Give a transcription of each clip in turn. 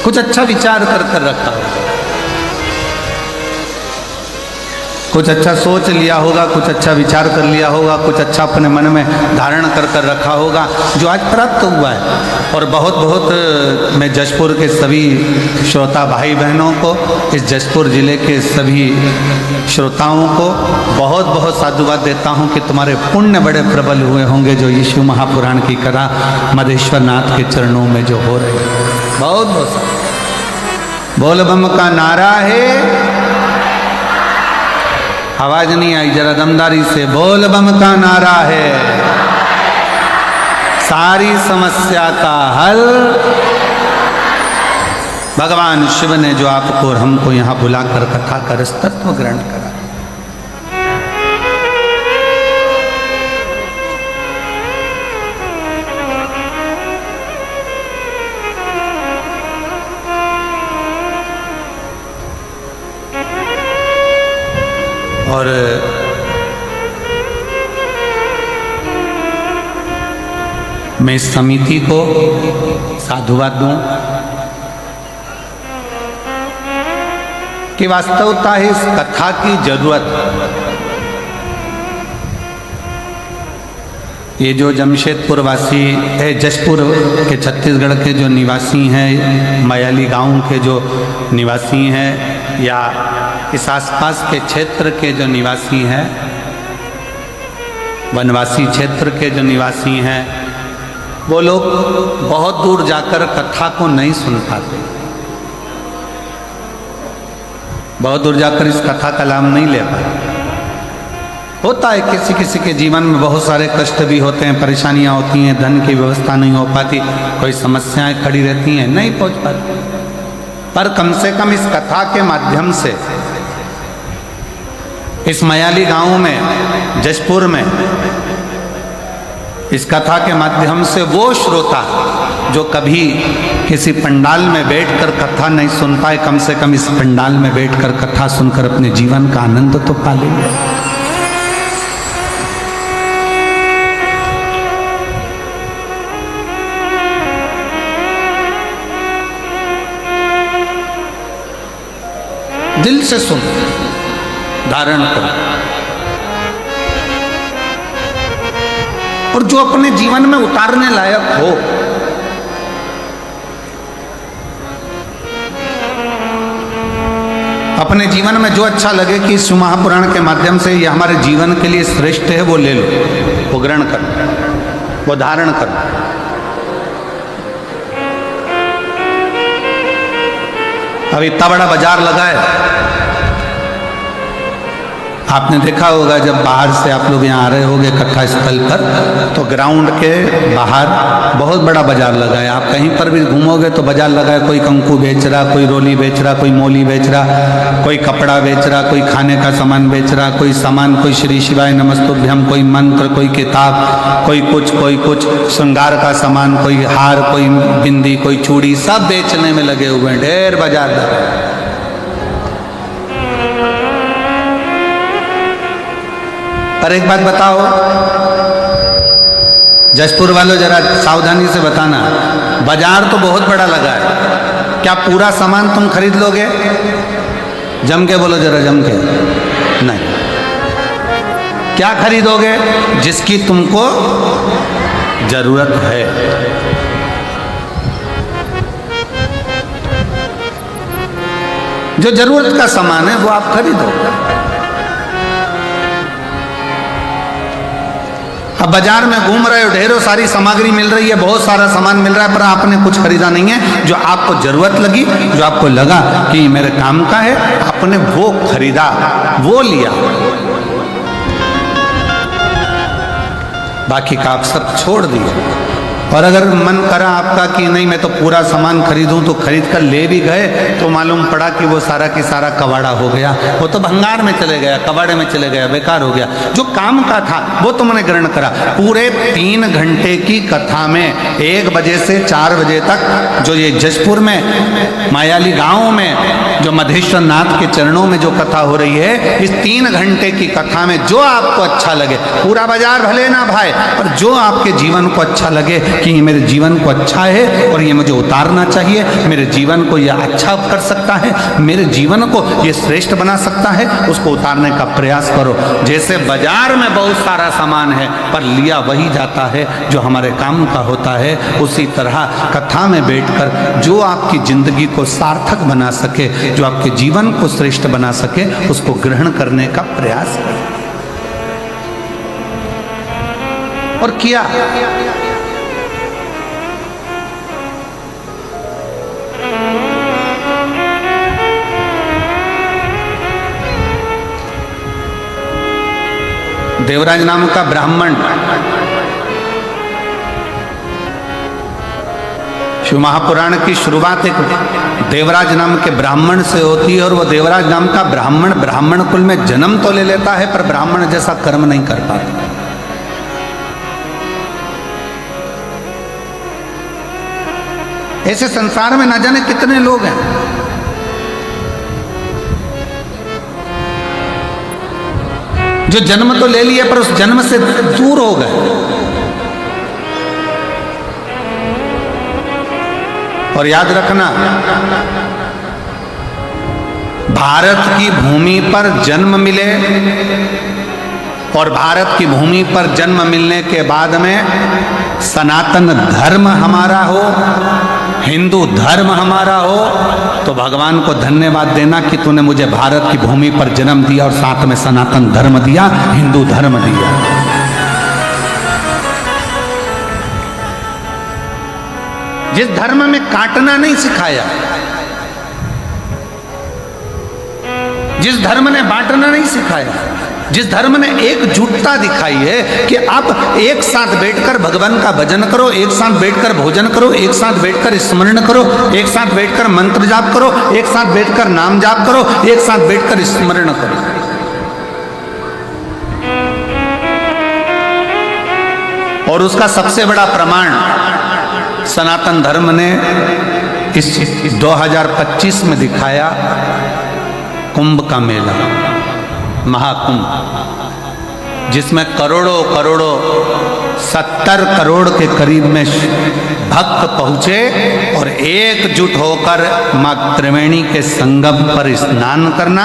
कुछ अच्छा विचार कर कर रखा होगा, कुछ अच्छा सोच लिया होगा, कुछ अच्छा विचार कर लिया होगा, कुछ अच्छा अपने मन में धारण कर कर रखा होगा जो आज प्राप्त हुआ है। और बहुत बहुत मैं जशपुर के सभी श्रोता भाई बहनों को, इस जशपुर जिले के सभी श्रोताओं को बहुत बहुत साधुवाद देता हूँ कि तुम्हारे पुण्य बड़े प्रबल हुए होंगे जो यीशु महापुराण की कथा मधेश्वर नाथ के चरणों में जो हो रही है। बहुत बहुत बोल बम का नारा है। आवाज नहीं आई, जरा दमदारी से बोल बम का नारा है। सारी समस्या का हल भगवान शिव ने जो आपको और हमको यहाँ बुलाकर कथा कर तत्व ग्रहण करा। और मैं इस समिति को साधुवाद दूं कि वास्तवता है इस कथा की जरूरत। ये जो जमशेदपुर वासी है, जशपुर के छत्तीसगढ़ के जो निवासी हैं, मयाली गांव के जो निवासी हैं या इस आसपास के क्षेत्र के जो निवासी हैं, वनवासी क्षेत्र के जो निवासी हैं, वो लोग बहुत दूर जाकर कथा को नहीं सुन पाते, बहुत दूर जाकर इस कथा का लाभ नहीं ले पाते। होता है किसी किसी के जीवन में बहुत सारे कष्ट भी होते हैं, परेशानियां होती हैं, धन की व्यवस्था नहीं हो पाती, कोई समस्याएं खड़ी रहती हैं, नहीं पहुंच पाती। पर कम से कम इस कथा के माध्यम से इस मयाली गांव में, जशपुर में, इस कथा के माध्यम से वो श्रोता जो कभी किसी पंडाल में बैठकर कथा नहीं सुन पाए, कम से कम इस पंडाल में बैठकर कथा सुनकर अपने जीवन का आनंद तो पा लेंगे। दिल से सुन, धारण करो, और जो अपने जीवन में उतारने लायक हो, अपने जीवन में जो अच्छा लगे कि इस महापुराण के माध्यम से ये हमारे जीवन के लिए श्रेष्ठ है, वो ले लो, वो ग्रहण करो, वो धारण करो। अब इतना बड़ा बाजार लगा है, आपने देखा होगा जब बाहर से आप लोग यहाँ आ रहे होंगे कथा स्थल पर, तो ग्राउंड के बाहर बहुत बड़ा बाजार लगा है। आप कहीं पर भी घूमोगे तो बाजार लगा है, कोई कंकु बेच रहा, कोई रोली बेच रहा, कोई मोली बेच रहा, कोई कपड़ा बेच रहा, कोई खाने का सामान बेच रहा, कोई सामान, कोई श्री शिवाय नमस्तुभ्यम, कोई मंत्र, कोई किताब, कोई कुछ श्रृंगार का सामान, कोई हार, कोई बिंदी, कोई चूड़ी, सब बेचने में लगे हुए हैं, ढेर बाजार लगा है। पर एक बात बताओ, जशपुर वालों जरा सावधानी से बताना, बाजार तो बहुत बड़ा लगा है, क्या पूरा सामान तुम खरीद लोगे? जम के बोलो जरा, जम के नहीं। क्या खरीदोगे? जिसकी तुमको जरूरत है। जो जरूरत का सामान है वो आप खरीदो। अब बाजार में घूम रहे हो, ढेरों सारी सामग्री मिल रही है, बहुत सारा सामान मिल रहा है, पर आपने कुछ खरीदा नहीं है। जो आपको जरूरत लगी, जो आपको लगा कि मेरे काम का है, आपने वो खरीदा, वो लिया, बाकी का आप सब छोड़ दिए। और अगर मन करा आपका कि नहीं मैं तो पूरा सामान खरीदूं, तो खरीद कर ले भी गए तो मालूम पड़ा कि वो सारा की सारा कबाड़ा हो गया, वो तो भंगार में चले गया, कबाड़े में चले गया, बेकार हो गया। जो काम का था वो तुमने ग्रहण करा। पूरे 3 घंटे की कथा में 1 बजे से 4 बजे तक जो ये जशपुर में मायाली गांव में जो मधेश्वर नाथ के चरणों में जो कथा हो रही है, इस 3 घंटे की कथा में जो आपको अच्छा लगे, पूरा बाजार भले ना भाई, पर जो आपके जीवन को अच्छा लगे कि मेरे जीवन को अच्छा है और ये मुझे उतारना चाहिए, मेरे जीवन को यह अच्छा कर सकता है, मेरे जीवन को ये श्रेष्ठ बना सकता है, उसको उतारने का प्रयास करो। जैसे बाजार में बहुत सारा सामान है पर लिया वही जाता है जो हमारे काम का होता है, उसी तरह कथा में बैठकर जो आपकी जिंदगी को सार्थक बना सके, जो आपके जीवन को श्रेष्ठ बना सके, उसको ग्रहण करने का प्रयास करें। और किया। देवराज नाम का ब्राह्मण शिव महापुराण की शुरुआत एक देवराज नाम के ब्राह्मण से होती है और वो देवराज नाम का ब्राह्मण ब्राह्मण कुल में जन्म तो ले लेता है पर ब्राह्मण जैसा कर्म नहीं कर पाता। ऐसे संसार में ना जाने कितने लोग हैं जो जन्म तो ले लिए पर उस जन्म से दूर हो गए। और याद रखना, भारत की भूमि पर जन्म मिले और भारत की भूमि पर जन्म मिलने के बाद में सनातन धर्म हमारा हो, हिंदू धर्म हमारा हो, तो भगवान को धन्यवाद देना कि तूने मुझे भारत की भूमि पर जन्म दिया और साथ में सनातन धर्म दिया, हिंदू धर्म दिया। जिस धर्म में काटना नहीं सिखाया, जिस धर्म ने बांटना नहीं सिखाया, जिस धर्म ने एकजुटता दिखाई है कि आप एक साथ बैठकर भगवान का भजन करो, एक साथ बैठकर भोजन करो, एक साथ बैठकर स्मरण करो, एक साथ बैठकर मंत्र जाप करो, एक साथ बैठकर नाम जाप करो, एक साथ बैठकर स्मरण करो। और उसका सबसे बड़ा प्रमाण सनातन धर्म ने इस 2025 में दिखाया, कुंभ का मेला, महाकुंभ, जिसमें करोड़ों करोड़ों 70 करोड़ के करीब में भक्त पहुंचे और एकजुट होकर मां त्रिवेणी के संगम पर स्नान करना,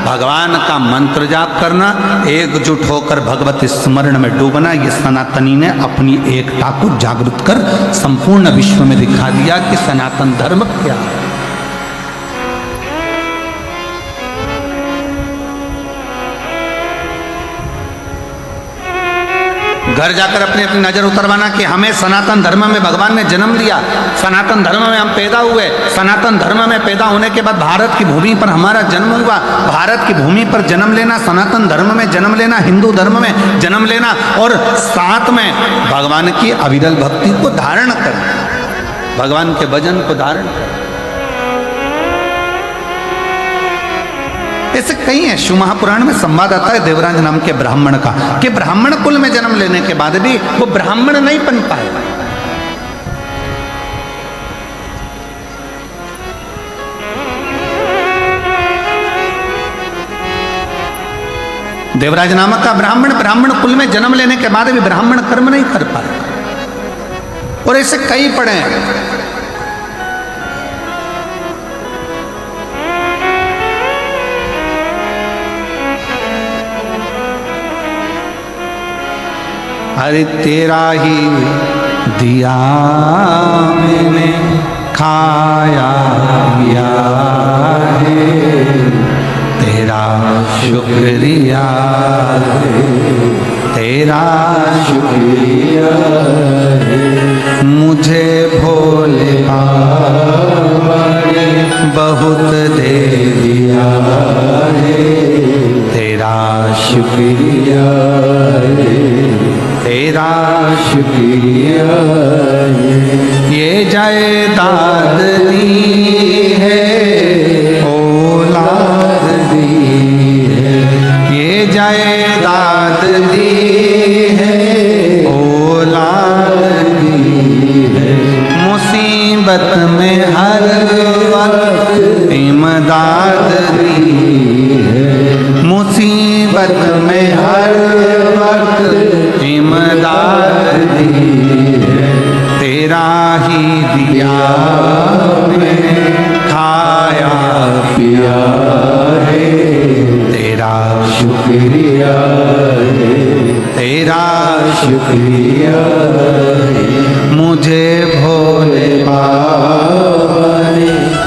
भगवान का मंत्र जाप करना, एकजुट होकर भगवत स्मरण में डूबना, ये सनातनी ने अपनी एकता को जागृत कर संपूर्ण विश्व में दिखा दिया कि सनातन धर्म क्या है। घर जाकर अपनी अपनी नजर उतरवाना कि हमें सनातन धर्म में भगवान ने जन्म दिया, सनातन धर्म में हम पैदा हुए, सनातन धर्म में पैदा होने के बाद भारत की भूमि पर हमारा जन्म हुआ, भारत की भूमि पर जन्म लेना, सनातन धर्म में जन्म लेना, हिंदू धर्म में जन्म लेना और साथ में भगवान की अविरल भक्ति को धारण करना, भगवान के भजन को धारण करना। ऐसे कई हैं। शिव महापुराण में संवाद आता है देवराज नाम के ब्राह्मण का कि ब्राह्मण कुल में जन्म लेने के बाद भी वो ब्राह्मण नहीं बन पाए। देवराज नामक का ब्राह्मण कुल में जन्म लेने के बाद भी ब्राह्मण कर्म नहीं कर पाए। और ऐसे कई पढ़े हैं। अरे तेरा ही दिया मैंने खाया पिया है, तेरा शुक्रिया है, तेरा शुक्रिया है। मुझे भोले बाबा ने बहुत दे दिया है, तेरा शुक्रिया है, तेरा शुक्रिया है। ये जायदाद दी है, औलाद दी है, ये जायदाद दी है, औलाद दी है। मुसीबत में हर वक्त इमदाद दी है, मुसीबत में हर वक्त इमदाद दी है,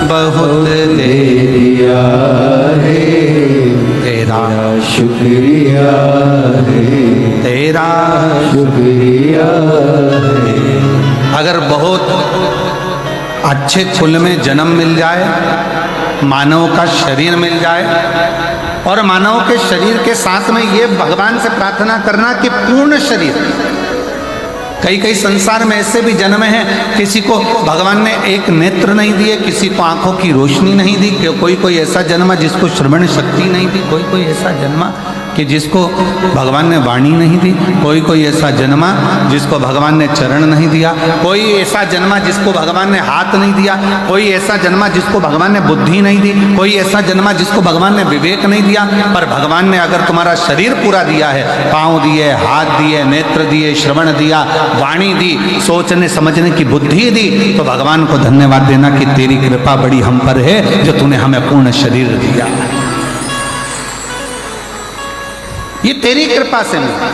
बहुत दे दिया है, तेरा शुक्रिया है, तेरा शुक्रिया है। अगर बहुत अच्छे कुल में जन्म मिल जाए, मानव का शरीर मिल जाए, और मानव के शरीर के साथ में ये भगवान से प्रार्थना करना कि पूर्ण शरीर। कई कई संसार में ऐसे भी जन्म हैं, किसी को भगवान ने एक नेत्र नहीं दिए, किसी को आंखों की रोशनी नहीं दी, कोई कोई ऐसा जन्मा जिसको श्रवण शक्ति नहीं दी, कोई कोई ऐसा जन्मा कि जिसको भगवान ने वाणी नहीं दी, कोई कोई ऐसा जन्मा जिसको भगवान ने चरण नहीं दिया, कोई ऐसा जन्मा जिसको भगवान ने हाथ नहीं दिया, कोई ऐसा जन्मा जिसको भगवान ने बुद्धि नहीं दी, कोई ऐसा जन्मा जिसको भगवान ने विवेक नहीं दिया। पर भगवान ने अगर तुम्हारा शरीर पूरा दिया है, पाँव दिए, हाथ दिए, नेत्र दिए, श्रवण दिया, वाणी दी, सोचने समझने की बुद्धि दी, तो भगवान को धन्यवाद देना कि तेरी कृपा बड़ी हम पर है जो तूने हमें पूर्ण शरीर दिया। ये तेरी कृपा से मिला।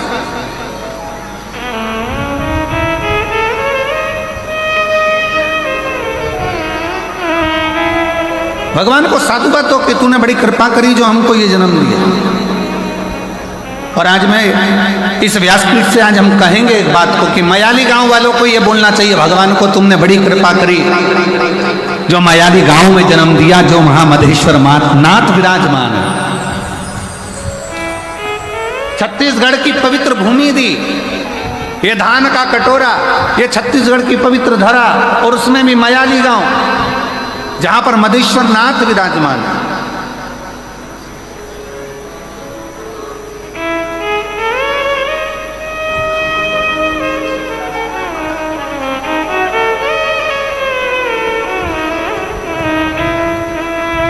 भगवान को साधुवाद हो कि तूने बड़ी कृपा करी जो हमको ये जन्म दिया। और आज मैं इस व्यासपीठ से आज हम कहेंगे एक बात को कि मयाली गांव वालों को ये बोलना चाहिए, भगवान को तुमने बड़ी कृपा करी जो मयाली गांव में जन्म दिया, जो महामधेश्वर नाथ विराजमान है। छत्तीसगढ़ की पवित्र भूमि दी, ये धान का कटोरा, ये छत्तीसगढ़ की पवित्र धरा, और उसमें भी मयाली गांव जहां पर मधेश्वर नाथ विराजमान है।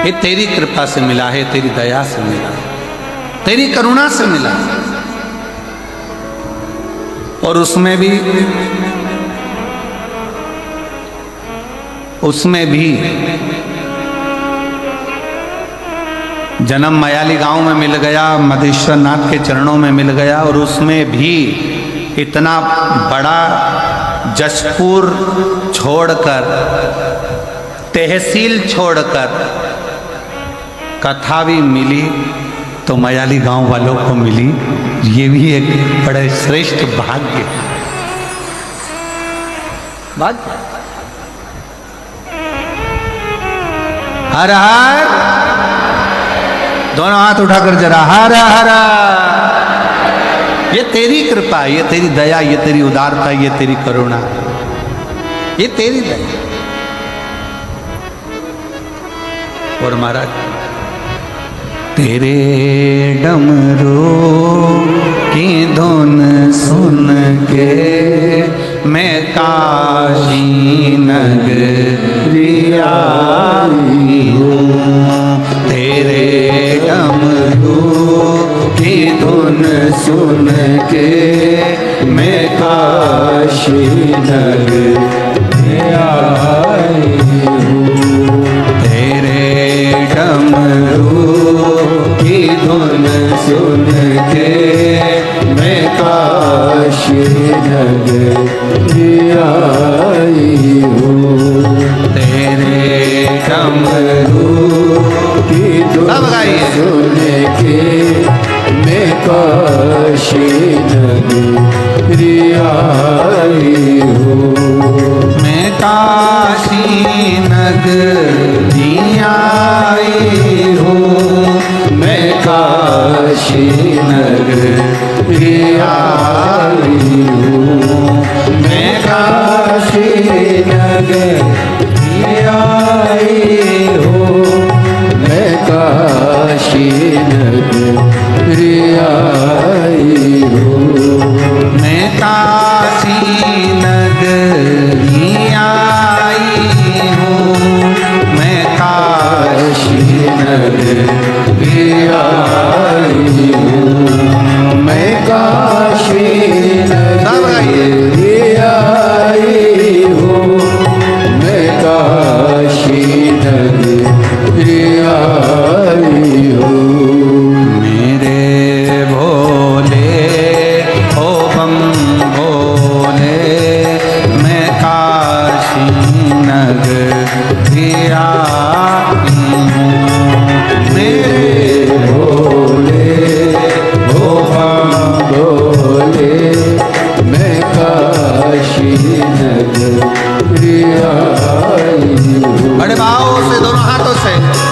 ये तेरी कृपा से मिला है, तेरी दया से मिला है, तेरी करुणा से मिला। और उसमें भी जन्म मयाली गांव में मिल गया, मधेश्वर नाथ के चरणों में मिल गया, और उसमें भी इतना बड़ा जशपुर छोड़कर, तहसील छोड़कर कथा भी मिली तो मयाली गांव वालों को मिली। ये भी एक बड़े श्रेष्ठ भाग्य। हर हर, दोनों हाथ उठाकर जरा हर हर। ये तेरी कृपा, ये तेरी दया, ये तेरी उदारता, ये तेरी करुणा, ये तेरी दया। और महाराज तेरे डमरू की धुन सुन के मैं काशी नगरी आई हूँ। तेरे डमरू की धुन सुन के मैं काशी नगरी आई हूँ। तेरे डमरू की धुन सुन के मैं काशी नगरी आई हूँ। तेरे डमरू की धुन सुन के मैं काशी नगरी आई हूँ। मैं काशी नगरी आई हूँ। मैं काशी नगरी आई हूँ। मैं काशी नगरी आई हूँ। मैं काशी नगरी आई हूँ। मैं काशी नगरी आई हूँ। मैं काशी नगरी आई हूँ। मैं काशी नगरी आई हूँ। मैं काशी नगरी आई हूँ। मेरे भोले ओ बम भोले, मैं काशी नगरी आई हाथों से।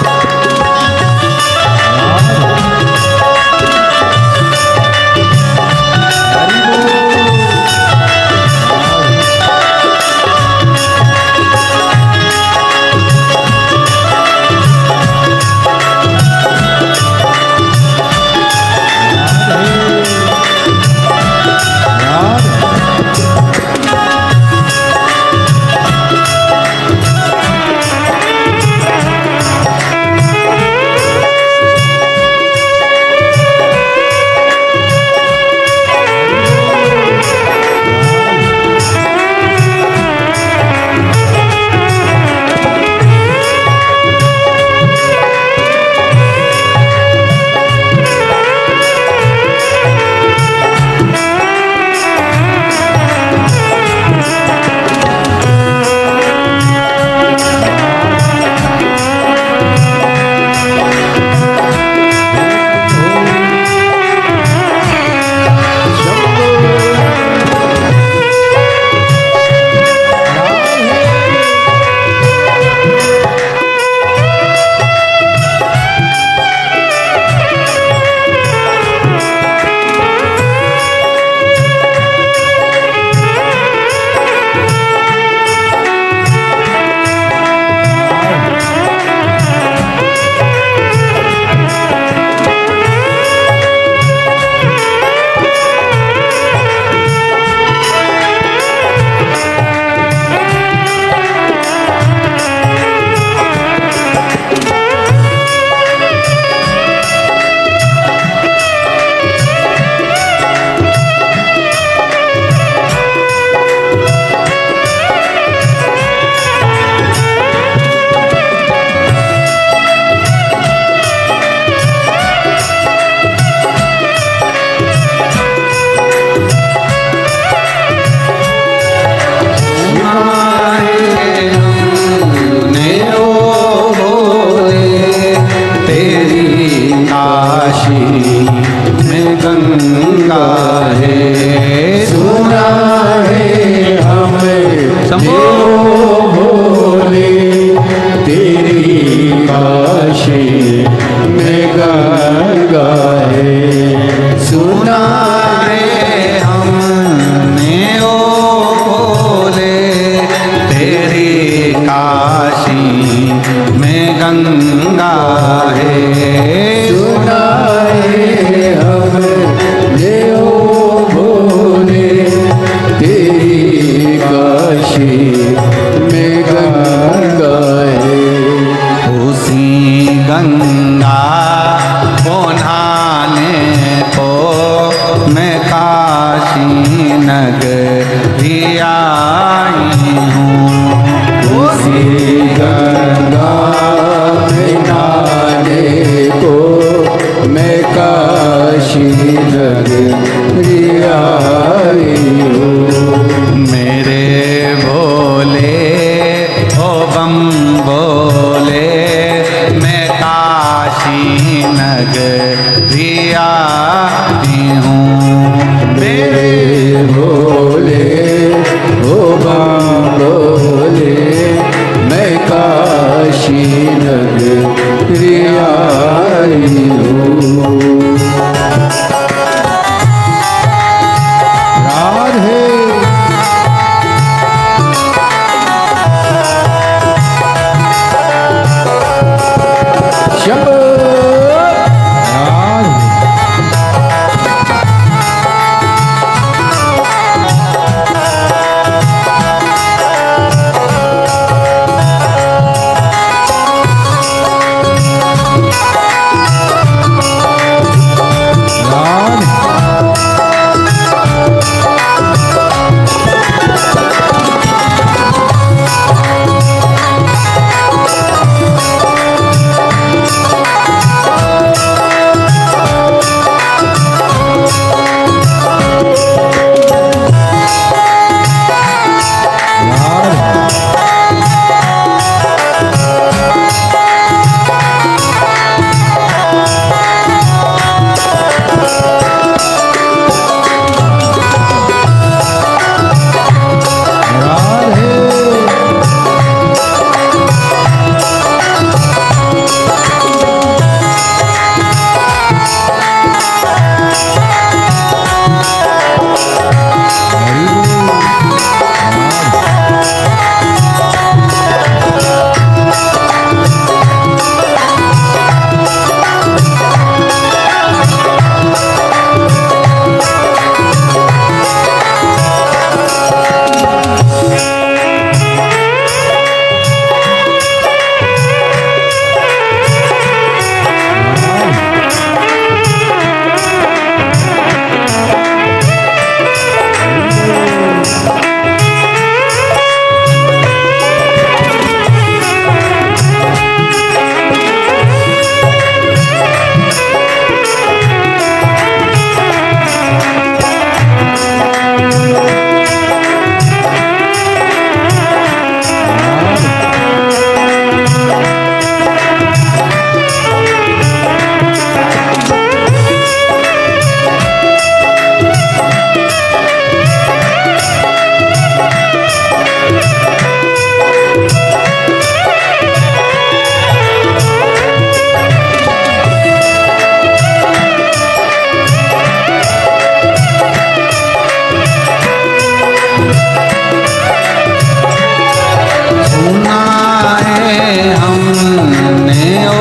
हमने ओ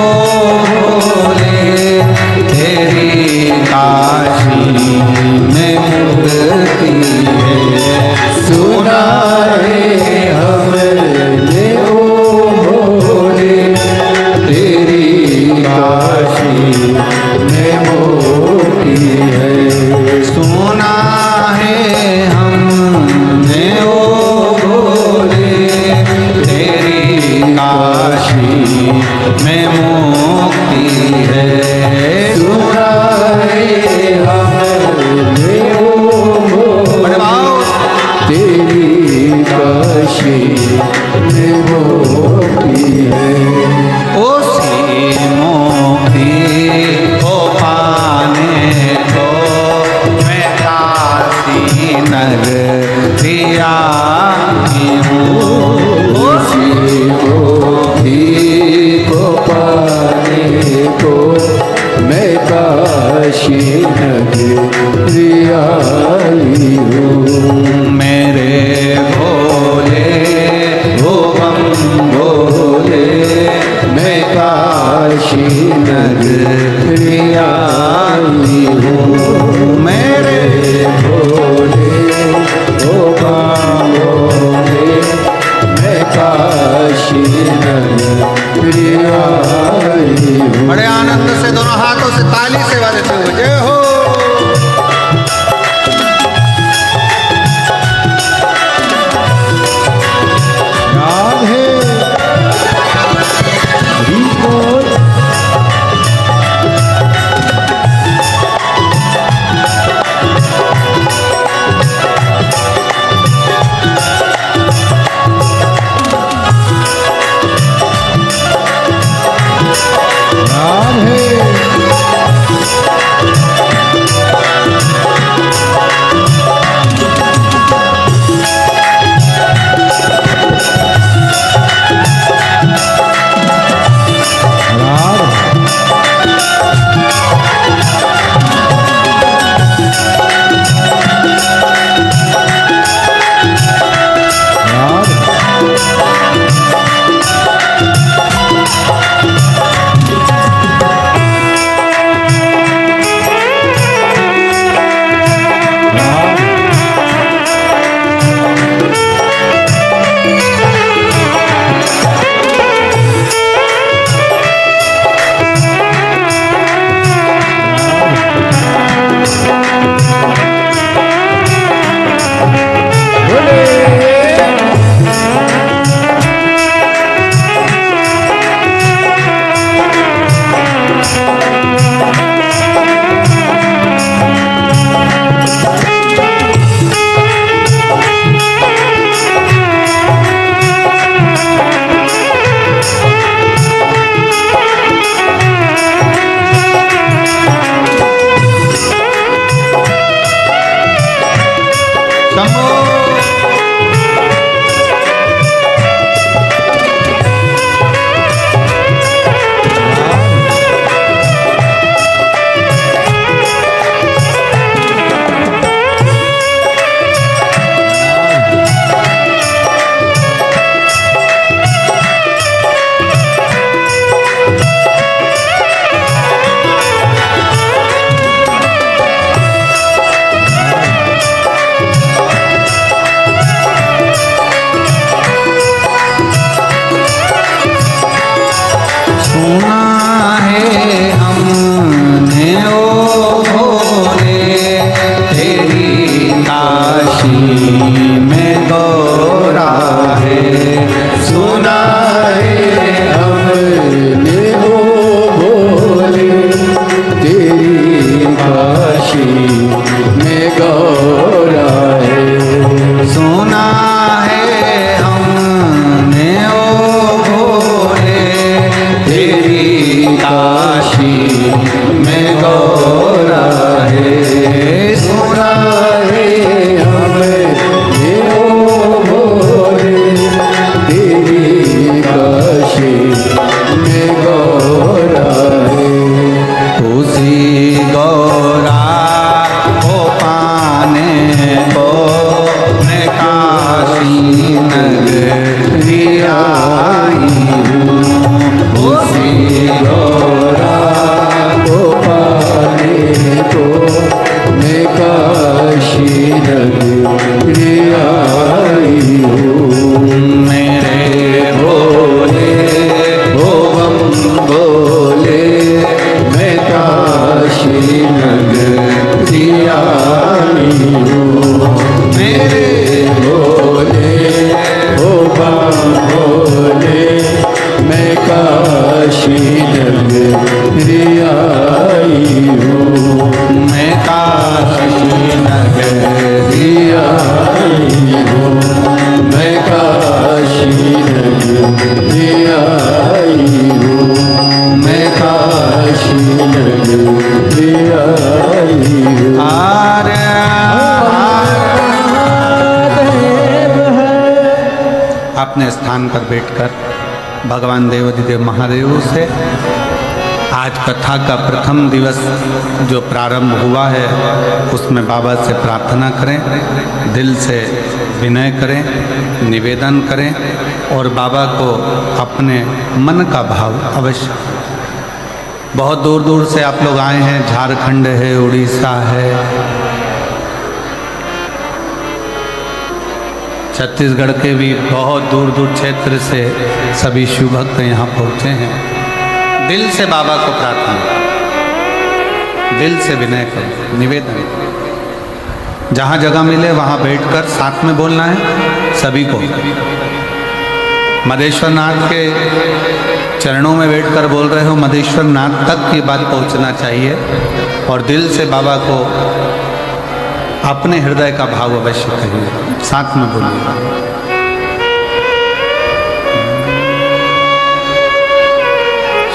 भोले तेरी काशी में मुक्ति है। सुना है हमने ओ भोले तेरी काशी में मुक्ति है। सुना है हमने ओ भोले तेरी काशी में मुक्ति है। सुना है हमने ओ बड़े भाव तेरी काशी में मुक्ति है। उसी मुक्ति को पाने को मैं काशी नगरिया हूँ। उसी मुक्ति को पाने को मैं काशी नगरी आई हूँ। मेरे भोले वो बम भोले मैं काशी नगरी आई हूँ। मेरे भोले ओ भोले मैं काशी नगरी आई हूँ। बड़े आनंद से दोनों हाथों से ताली से बजाते हुए जय हो। राधे हरि बोल। तेरी काशी नगरी आई हूँ, मैं काशी नगरी आई हूँ, मैं काशी नगरी आई हूँ, मैं काशी नगरी आई हूँ। अपने स्थान पर बैठकर भगवान देवाधिदेव महादेव से आज कथा का प्रथम दिवस जो प्रारंभ हुआ है उसमें बाबा से प्रार्थना करें, दिल से विनय करें, निवेदन करें और बाबा को अपने मन का भाव अवश्य। बहुत दूर दूर से आप लोग आए हैं, झारखंड है, उड़ीसा है, छत्तीसगढ़ के भी बहुत दूर दूर क्षेत्र से सभी शिव भक्त यहाँ पहुँचे हैं। दिल से बाबा को प्रार्थना, दिल से विनय करो, निवेदन। जहाँ जगह मिले वहाँ बैठकर साथ में बोलना है सभी को। मदेश्वर नाथ के चरणों में बैठकर बोल रहे हो, मदेश्वर नाथ तक ये बात पहुँचना चाहिए और दिल से बाबा को अपने हृदय का भाव अवश्य कहिए, साथ में बोलिए।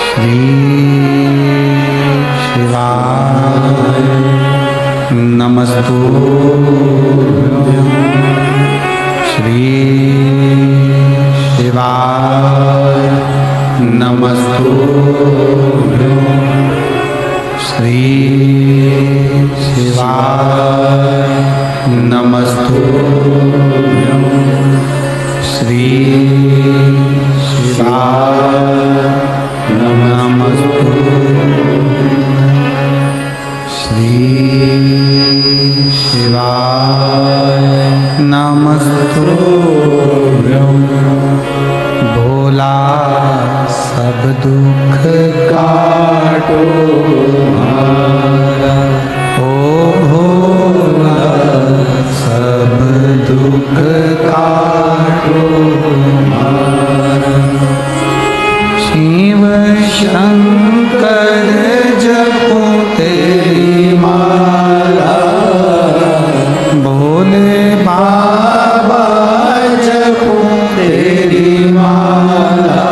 श्री शिवाय नमस्तुभ्यं, श्री शिवाय नमस्तुभ्यं, श्री शिवाय नमस्तुभ्यं, श्री शिवाय नमस्तुभ्यं, श्री शिवाय नमस्तुभ्यं। भोला सब दुख काटो हमारा, ओ भोला सब दुख काटो हमारा। शिव शंकर जपो तेरी माला, भोले बाबा जपो तेरी माला,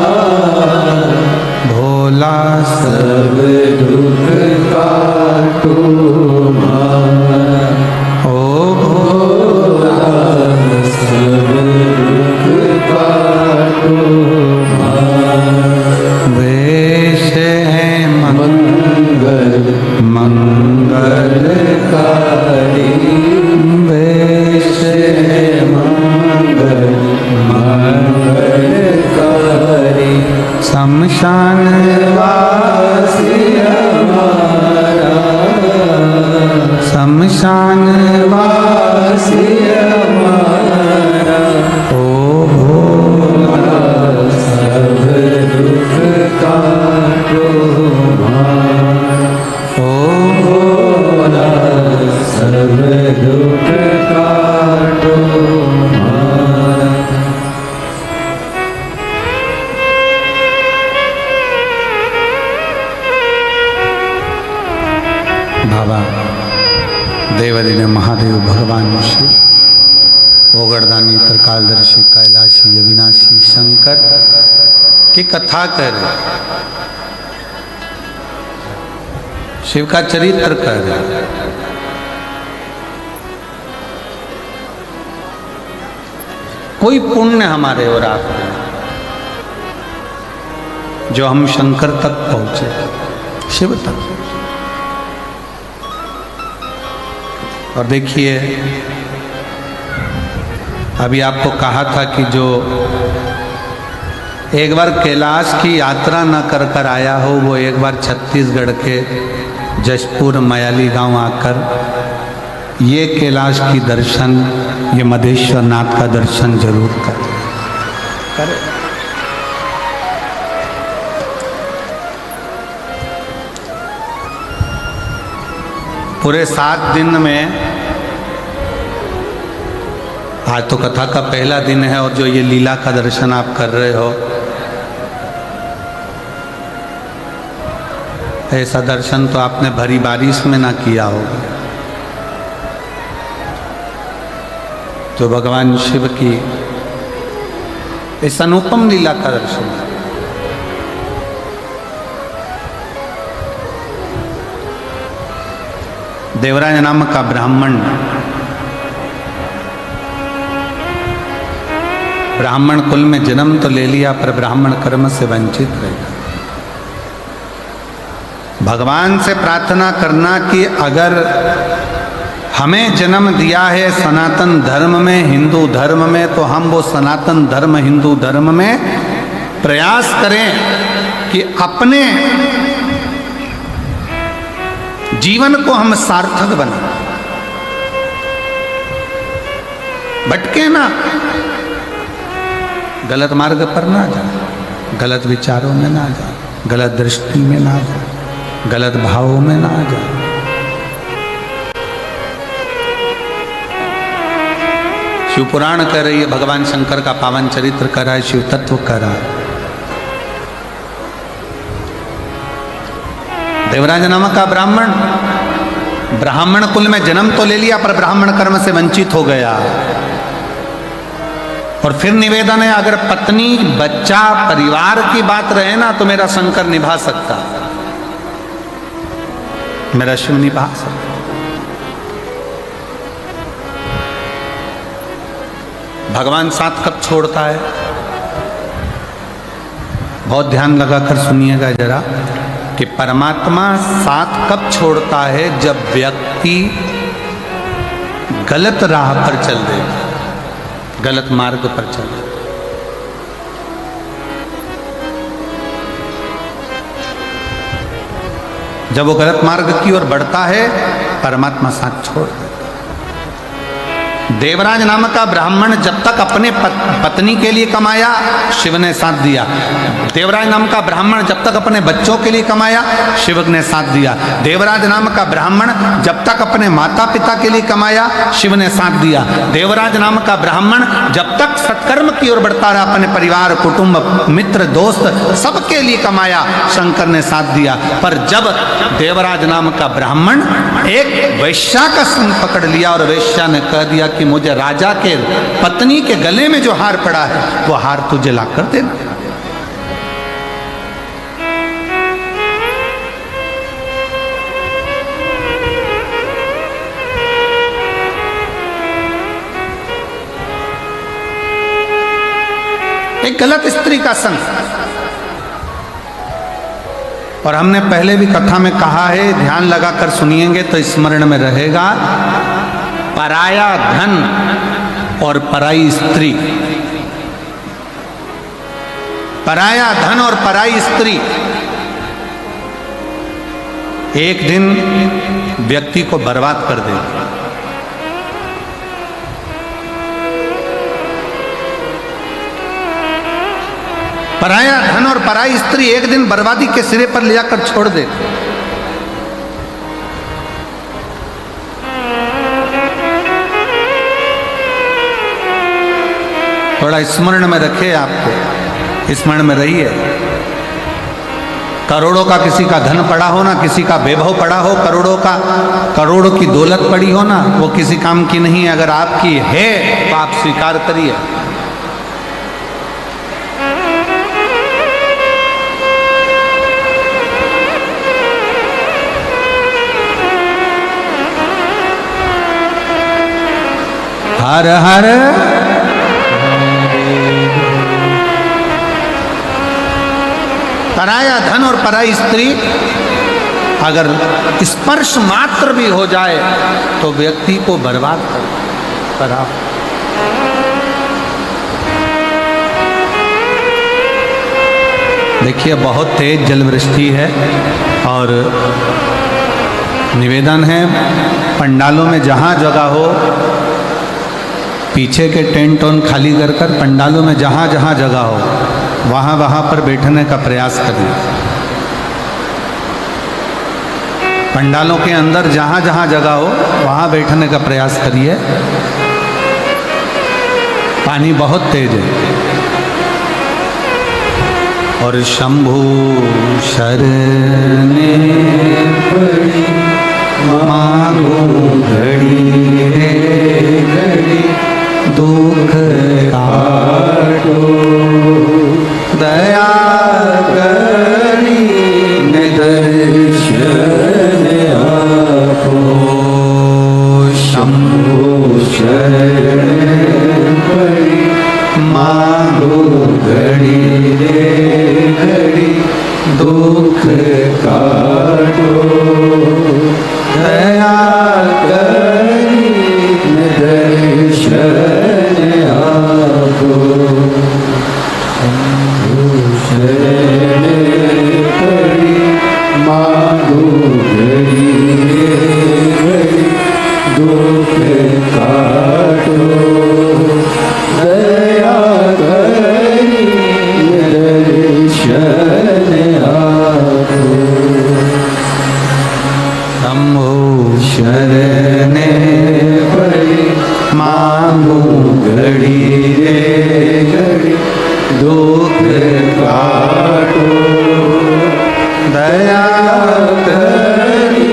भोला सब दुख काटो हमारा, ओ भोला सब दुख काटो हमारा। वेश है मंगल मंगलकारी, वेश है मंगल मंगलकारी। शमशान वासी हमारा, शमशान वासी हमारा, ओ भोला सब दुख काटो हमारा, ओ भोला सब दुख काटो हमारा। बाबा देवाधिदेव महादेव भगवान शिव ओगरदानी त्रिकालदर्शी कैलाशी अविनाशी शंकर की कथा कह रहे, शिव का चरित्र कह रहे। कोई पुण्य हमारे और आपके जो हम शंकर तक पहुंचे, शिव तक। और देखिए अभी आपको कहा था कि जो एक बार कैलाश की यात्रा न कर कर आया हो वो एक बार छत्तीसगढ़ के जशपुर मयाली गांव आकर ये कैलाश की दर्शन, ये मदेश्वर नाथ का दर्शन जरूर करें। पूरे 7 दिन में, आज तो कथा का पहला दिन है और जो ये लीला का दर्शन आप कर रहे हो, ऐसा दर्शन तो आपने भरी बारिश में ना किया होगा। तो भगवान शिव की इस अनुपम लीला का दर्शन, देवराज नाम का ब्राह्मण कुल में जन्म तो ले लिया, पर ब्राह्मण कर्म से वंचित रह गया। भगवान से प्रार्थना करना कि अगर हमें जन्म दिया है सनातन धर्म में, हिंदू धर्म में, तो हम वो सनातन धर्म हिंदू धर्म में प्रयास करें कि अपने जीवन को हम सार्थक बनाएं। भटके ना, गलत मार्ग पर ना जाए, गलत विचारों में ना जाए, गलत दृष्टि में ना जाए, गलत भावों में ना जाए। शिव पुराण कह रही है, भगवान शंकर का पावन चरित्र कह रहा है, शिव तत्व कह रहा है। देवराज नामक का ब्राह्मण कुल में जन्म तो ले लिया, पर ब्राह्मण कर्म से वंचित हो गया। और फिर निवेदन है, अगर पत्नी बच्चा परिवार की बात रहे ना, तो मेरा शंकर निभा सकता, मेरा शिव निभा सकता। भगवान साथ कब छोड़ता है? बहुत ध्यान लगाकर सुनिएगा जरा, कि परमात्मा साथ कब छोड़ता है? जब व्यक्ति गलत राह पर चल देगा, गलत मार्ग पर चल देगा। जब वो गलत मार्ग की ओर बढ़ता है, परमात्मा साथ छोड़ देता। देवराज नाम का ब्राह्मण जब तक अपने पत्नी के लिए कमाया, शिव ने साथ दिया। देवराज नाम का ब्राह्मण जब तक अपने बच्चों के लिए कमाया, शिव ने साथ दिया। देवराज नाम का ब्राह्मण जब तक अपने माता पिता के लिए कमाया, शिव ने साथ दिया। देवराज नाम का ब्राह्मण जब तक सत्कर्म की ओर बढ़ता रहा, अपने परिवार, कुटुंब, मित्र, दोस्त सबके लिए कमाया, शंकर ने साथ दिया। पर जब देवराज नाम का ब्राह्मण एक वैश्या का संग पकड़ लिया और वैश्या ने कह दिया कि मुझे राजा के पत्नी के गले में जो हार पड़ा है, वो हार तुझे ला कर देना। एक गलत स्त्री का संग। और हमने पहले भी कथा में कहा है, ध्यान लगाकर सुनिएंगे तो स्मरण में रहेगा, पराया धन और पराई स्त्री, पराया धन और पराई स्त्री एक दिन व्यक्ति को बर्बाद कर देगी। पराया धन और पराई स्त्री एक दिन बर्बादी के सिरे पर ले जाकर छोड़ दे। थोड़ा स्मरण में रखे, आपको स्मरण में रहिए। करोड़ों का किसी का धन पड़ा हो ना, किसी का वैभव पड़ा हो, करोड़ों की दौलत पड़ी हो ना, वो किसी काम की नहीं है। अगर आपकी है तो आप स्वीकार करिए। हर हर पराया धन और पराई स्त्री अगर स्पर्श मात्र भी हो जाए तो व्यक्ति को बर्बाद करा। देखिए, बहुत तेज जलवृष्टि है और निवेदन है, पंडालों में जहाँ जगह हो, पीछे के टेंट ऑन खाली कर पंडालों में जहाँ जहाँ जगह हो, वहाँ पर बैठने का प्रयास करिए। पंडालों के अंदर जहाँ जहाँ जगह हो, वहाँ बैठने का प्रयास करिए। पानी बहुत तेज है। और शंभु शरणे दुख काटो दया करी दर्शन आपो शरण पड़ी मांगो घड़ी घड़ी दुख काटो दया करी दर्शन आपो शंभो शरण पड़ी मांगो घड़ी रे घड़ी दुख काटो दया करी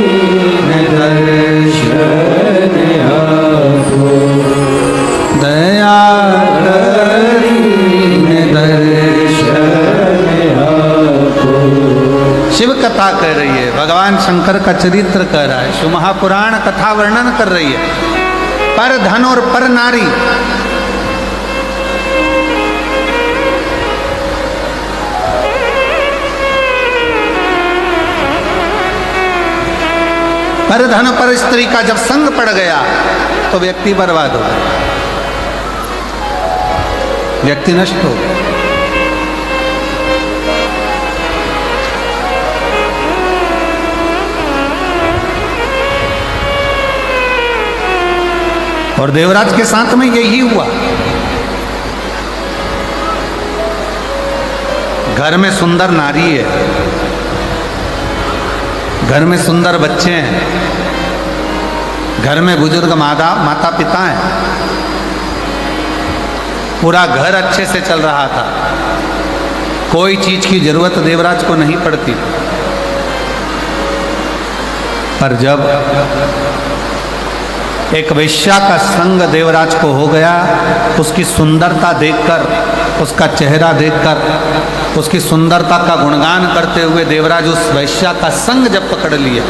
दर्शन आपो दया करी दर्शन आपो। शिव कथा कह रही है, भगवान शंकर का चरित्र कह रहा है, शिव महापुराण कथा वर्णन कर रही है। पर धन और पर नारी, पर धन पर स्त्री का जब संग पड़ गया तो व्यक्ति बर्बाद हो गया, व्यक्ति नष्ट हो गया। और देवराज के साथ में यही हुआ। घर में सुंदर नारी है, घर में सुंदर बच्चे हैं, घर में बुजुर्ग माता पिता हैं, पूरा घर अच्छे से चल रहा था, कोई चीज की जरूरत देवराज को नहीं पड़ती। पर जब एक वेश्या का संग देवराज को हो गया, उसकी सुंदरता देखकर, उसका चेहरा देखकर, उसकी सुंदरता का गुणगान करते हुए देवराज उस वेश्या का संग जब पकड़ लिया,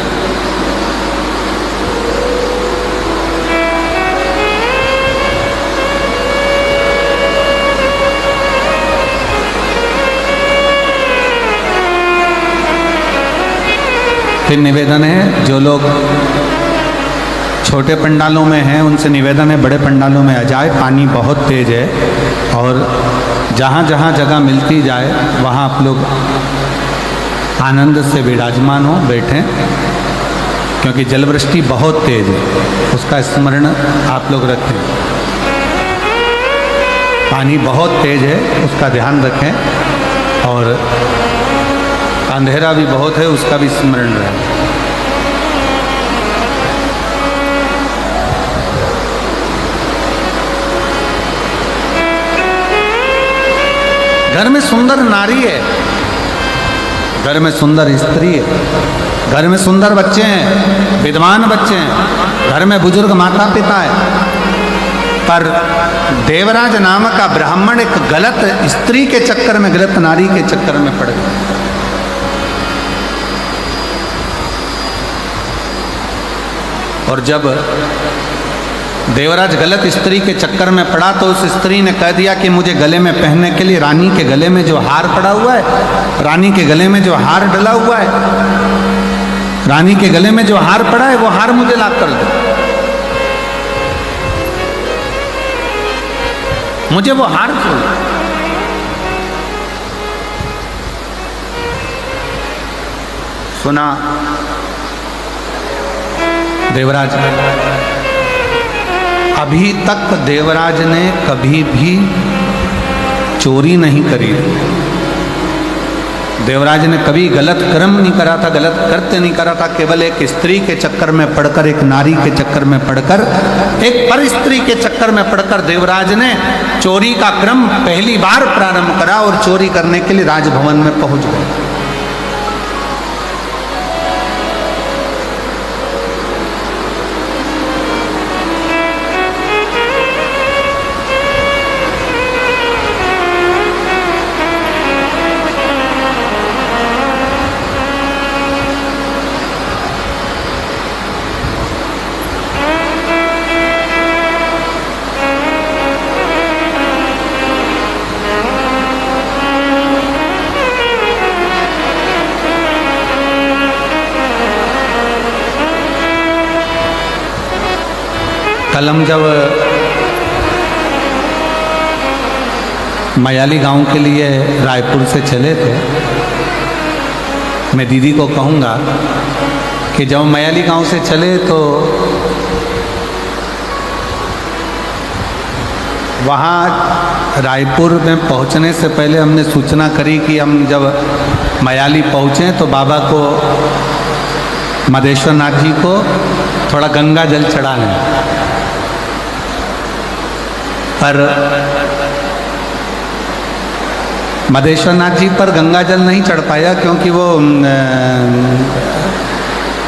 फिर निवेदन है, जो लोग छोटे पंडालों में हैं उनसे निवेदन है बड़े पंडालों में आ जाए। पानी बहुत तेज है और जहाँ जहाँ जगह मिलती जाए वहाँ आप लोग आनंद से विराजमान हो, बैठें, क्योंकि जलवृष्टि बहुत तेज है, उसका स्मरण आप लोग रखें। पानी बहुत तेज है, उसका ध्यान रखें, और अंधेरा भी बहुत है, उसका भी स्मरण रहे। घर में सुंदर नारी है, घर में सुंदर स्त्री है, घर में सुंदर बच्चे हैं, विद्वान बच्चे हैं, घर में बुजुर्ग माता पिता है, पर देवराज नाम का ब्राह्मण एक गलत स्त्री के चक्कर में, गलत नारी के चक्कर में पड़ गया। और जब देवराज गलत स्त्री के चक्कर में पड़ा तो उस स्त्री ने कह दिया कि मुझे गले में पहनने के लिए रानी के गले में जो हार पड़ा हुआ है, रानी के गले में जो हार डला हुआ है, रानी के गले में जो हार पड़ा है वो हार मुझे ला कर दो, मुझे वो हार चाहिए। सुना देवराज, अभी तक देवराज ने कभी भी चोरी नहीं करी, देवराज ने कभी गलत कर्म नहीं करा था, गलत कृत्य नहीं करा था। केवल एक स्त्री के चक्कर में पड़कर, एक नारी के चक्कर में पड़कर, एक पर स्त्री के चक्कर में पड़कर देवराज ने चोरी का क्रम पहली बार प्रारंभ करा और चोरी करने के लिए राजभवन में पहुंच गए। कल हम जब मयाली गांव के लिए रायपुर से चले थे, मैं दीदी को कहूँगा कि जब मयाली गांव से चले तो वहाँ रायपुर में पहुँचने से पहले हमने सूचना करी कि हम जब मयाली पहुँचें तो बाबा को, मदेश्वर नाथ जी को थोड़ा गंगा जल चढ़ा लें। पर मदेश्वर नाथ जी पर गंगा जल नहीं चढ़ पाया क्योंकि वो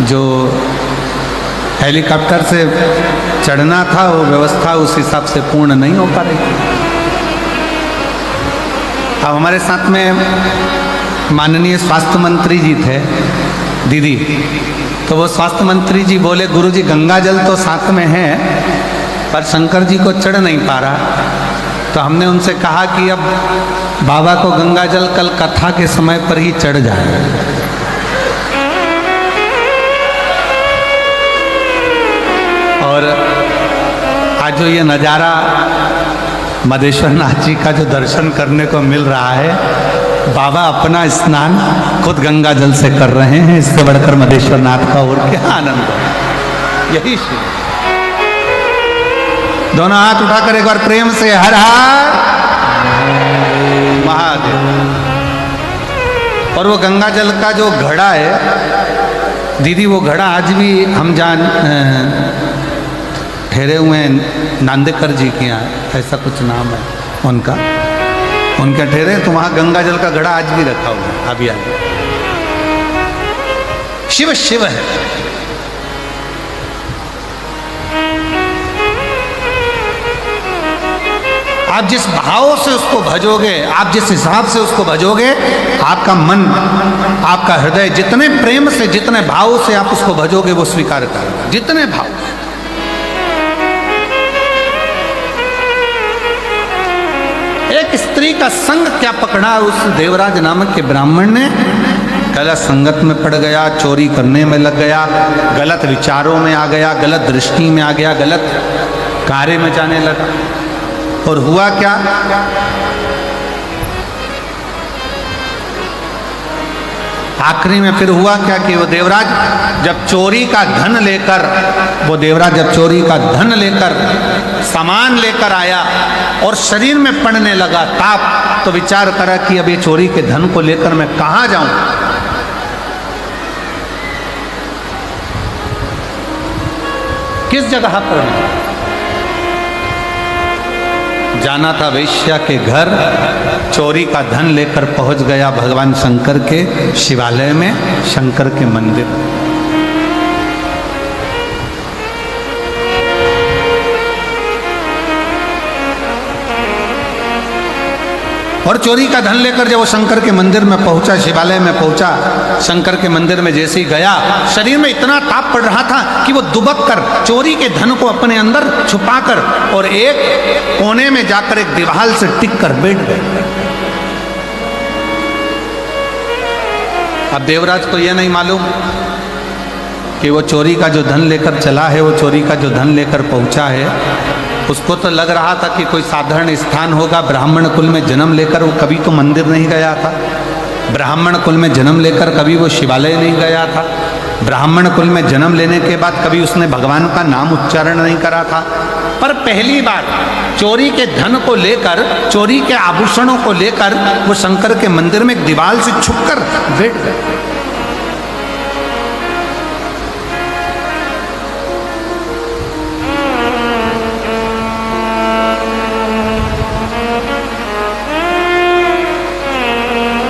जो हेलीकॉप्टर से चढ़ना था वो व्यवस्था उस हिसाब से पूर्ण नहीं हो पा रही। अब हमारे साथ में माननीय स्वास्थ्य मंत्री जी थे दीदी, तो वो स्वास्थ्य मंत्री जी बोले गुरुजी गंगा जल तो साथ में है पर शंकर जी को चढ़ नहीं पा रहा। तो हमने उनसे कहा कि अब बाबा को गंगा जल कल कथा के समय पर ही चढ़ जाए। और आज जो ये नज़ारा मदेश्वर नाथ जी का जो दर्शन करने को मिल रहा है, बाबा अपना स्नान खुद गंगा जल से कर रहे हैं, इससे बढ़कर मदेश्वर नाथ का और क्या आनंद है। यही शिव। दोनों हाथ उठाकर एक बार प्रेम से हर हर महादेव। और वो गंगा जल का जो घड़ा है दीदी, वो घड़ा आज भी हम ठहरे हुए हैं नांदेकर जी के यहाँ, ऐसा कुछ नाम है उनका, उनके ठहरे तो वहाँ गंगा जल का घड़ा आज भी रखा हुआ है। अभी आगे शिव शिव है। आप जिस भाव से उसको भजोगे, आप जिस हिसाब से उसको भजोगे, आपका मन, आपका हृदय जितने प्रेम से, जितने भाव से आप उसको भजोगे वो स्वीकार करेगा। जितने भाव। एक स्त्री का संग क्या पकड़ा उस देवराज नामक के ब्राह्मण ने, गलत संगत में पड़ गया, चोरी करने में लग गया, गलत विचारों में आ गया, गलत दृष्टि में आ गया, गलत कार्य में जाने लगा। और हुआ क्या, आखिरी में फिर हुआ क्या कि वो देवराज जब चोरी का धन लेकर, वो देवराज जब चोरी का धन लेकर, सामान लेकर आया और शरीर में पड़ने लगा ताप, तो विचार करा कि अब ये चोरी के धन को लेकर मैं कहाँ जाऊं। किस जगह पर जाना था? वेश्या के घर। चोरी का धन लेकर पहुंच गया भगवान शंकर के शिवालय में, शंकर के मंदिर। और चोरी का धन लेकर जब वो शंकर के मंदिर में पहुंचा, शिवालय में पहुंचा, शंकर के मंदिर में जैसे ही गया, शरीर में इतना ताप पड़ रहा था कि वो दुबक कर चोरी के धन को अपने अंदर छुपाकर और एक कोने में जाकर एक दीवार से टिक कर बैठ गए। अब देवराज को यह नहीं मालूम कि वो चोरी का जो धन लेकर चला है, वो चोरी का जो धन लेकर पहुंचा है, उसको तो लग रहा था कि कोई साधारण स्थान होगा। ब्राह्मण कुल में जन्म लेकर वो कभी तो मंदिर नहीं गया था, ब्राह्मण कुल में जन्म लेकर कभी वो शिवालय नहीं गया था, ब्राह्मण कुल में जन्म लेने के बाद कभी उसने भगवान का नाम उच्चारण नहीं करा था। पर पहली बार चोरी के धन को लेकर, चोरी के आभूषणों को लेकर वो शंकर के मंदिर में एक दीवार से छुपकर बैठ गए।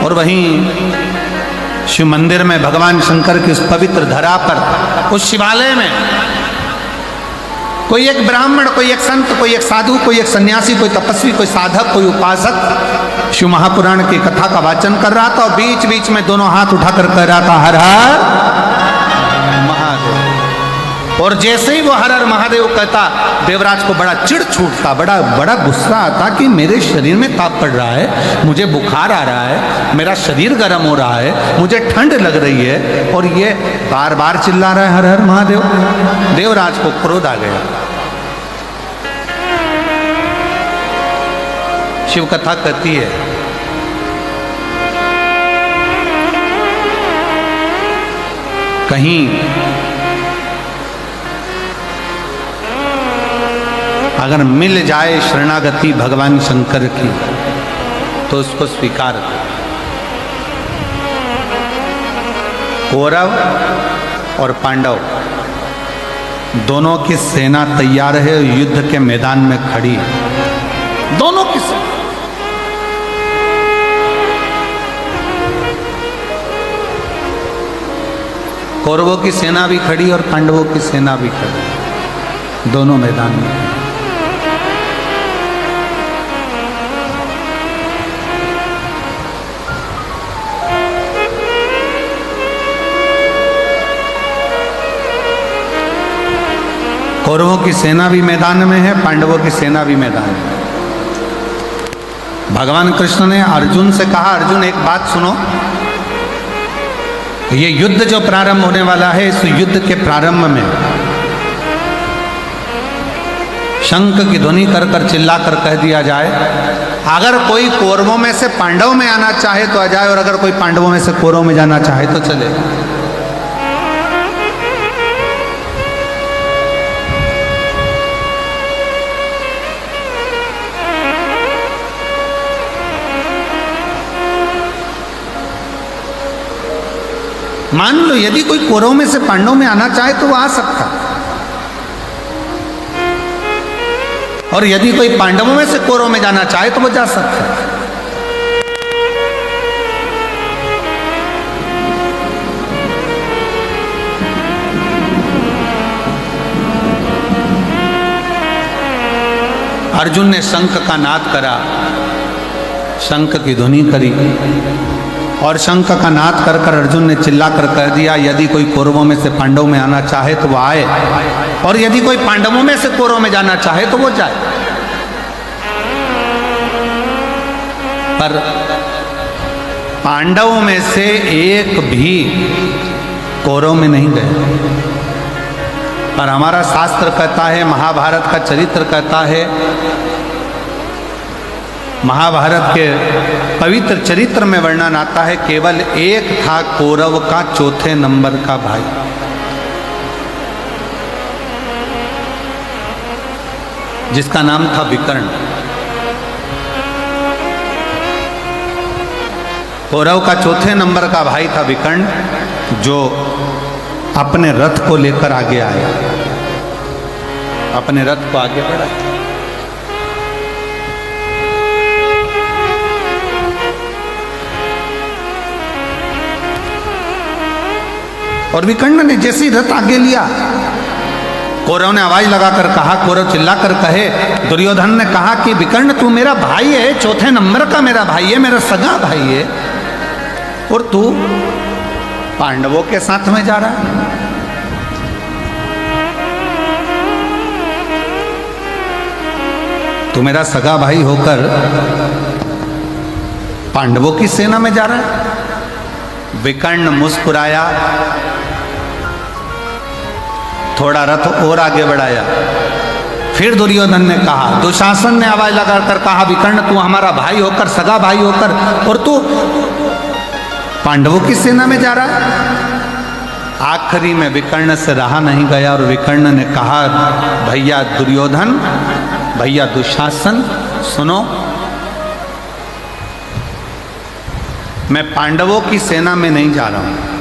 और वहीं शिव मंदिर में भगवान शंकर की उस पवित्र धरा पर, उस शिवालय में कोई एक ब्राह्मण, कोई एक संत, कोई एक साधु, कोई एक सन्यासी, कोई तपस्वी, कोई साधक, कोई उपासक शिव महापुराण की कथा का वाचन कर रहा था और बीच बीच में दोनों हाथ उठाकर कह रहा था हर हर महादेव। और जैसे ही वो हर हर महादेव कहता, देवराज को बड़ा चिढ़ छूटता, बड़ा गुस्सा आता कि मेरे शरीर में ताप पड़ रहा है, मुझे बुखार आ रहा है, मेरा शरीर गर्म हो रहा है, मुझे ठंड लग रही है और ये बार बार चिल्ला रहा है हर हर महादेव। देवराज को क्रोध आ गया। शिव कथा कहती है कहीं अगर मिल जाए शरणागति भगवान शंकर की तो उसको स्वीकार कर। कौरव और पांडव दोनों की सेना तैयार है, युद्ध के मैदान में खड़ी है, दोनों की सेना। कौरवों की सेना भी खड़ी और पांडवों की सेना भी खड़ी, दोनों मैदान में। कौरवों की सेना भी मैदान में है, पांडवों की सेना भी मैदान में है। भगवान कृष्ण ने अर्जुन से कहा, अर्जुन एक बात सुनो, ये युद्ध जो प्रारंभ होने वाला है, इस युद्ध के प्रारंभ में शंख की ध्वनि कर कर चिल्ला कर कह दिया जाए, अगर कोई कौरवों में से पांडव में आना चाहे तो आ जाए, और अगर कोई पांडवों में से कौरवों में जाना चाहे तो चले। मान लो यदि कोई कौरवों में से पांडवों में आना चाहे तो वो आ सकता, और यदि कोई पांडवों में से कौरवों में जाना चाहे तो वो जा सकता। अर्जुन ने शंख का नाद करा, शंख की ध्वनि करी, और शंख का नाद कर कर अर्जुन ने चिल्लाकर कह दिया, यदि कोई कौरवों में से पांडवों में आना चाहे तो वो आए, और यदि कोई पांडवों में से कौरवों में जाना चाहे तो वो जाए। पर पांडवों में से एक भी कौरव में नहीं गए। पर हमारा शास्त्र कहता है, महाभारत का चरित्र कहता है, महाभारत के पवित्र चरित्र में वर्णन आता है, केवल एक था कौरव का चौथे नंबर का भाई, जिसका नाम था विकर्ण। कौरव का चौथे नंबर का भाई था विकर्ण, जो अपने रथ को लेकर आगे आया, अपने रथ को आगे बढ़ाया। और विकर्ण ने जैसे ही रथ आगे लिया, कौरव ने आवाज लगाकर कहा, कौरव चिल्लाकर कहे, दुर्योधन ने कहा कि विकर्ण तू मेरा भाई है, चौथे नंबर का मेरा भाई है, मेरा सगा भाई है, और तू पांडवों के साथ में जा रहा है। तू मेरा सगा भाई होकर पांडवों की सेना में जा रहा है। विकर्ण मुस्कुराया, थोड़ा रथ और आगे बढ़ाया। फिर दुर्योधन ने कहा, दुशासन ने आवाज लगाकर कहा, विकर्ण तू हमारा भाई होकर, सगा भाई होकर, और तू पांडवों की सेना में जा रहा है। आखिरी में विकर्ण से रहा नहीं गया और विकर्ण ने कहा, भैया दुर्योधन, भैया दुशासन, सुनो, मैं पांडवों की सेना में नहीं जा रहा हूं,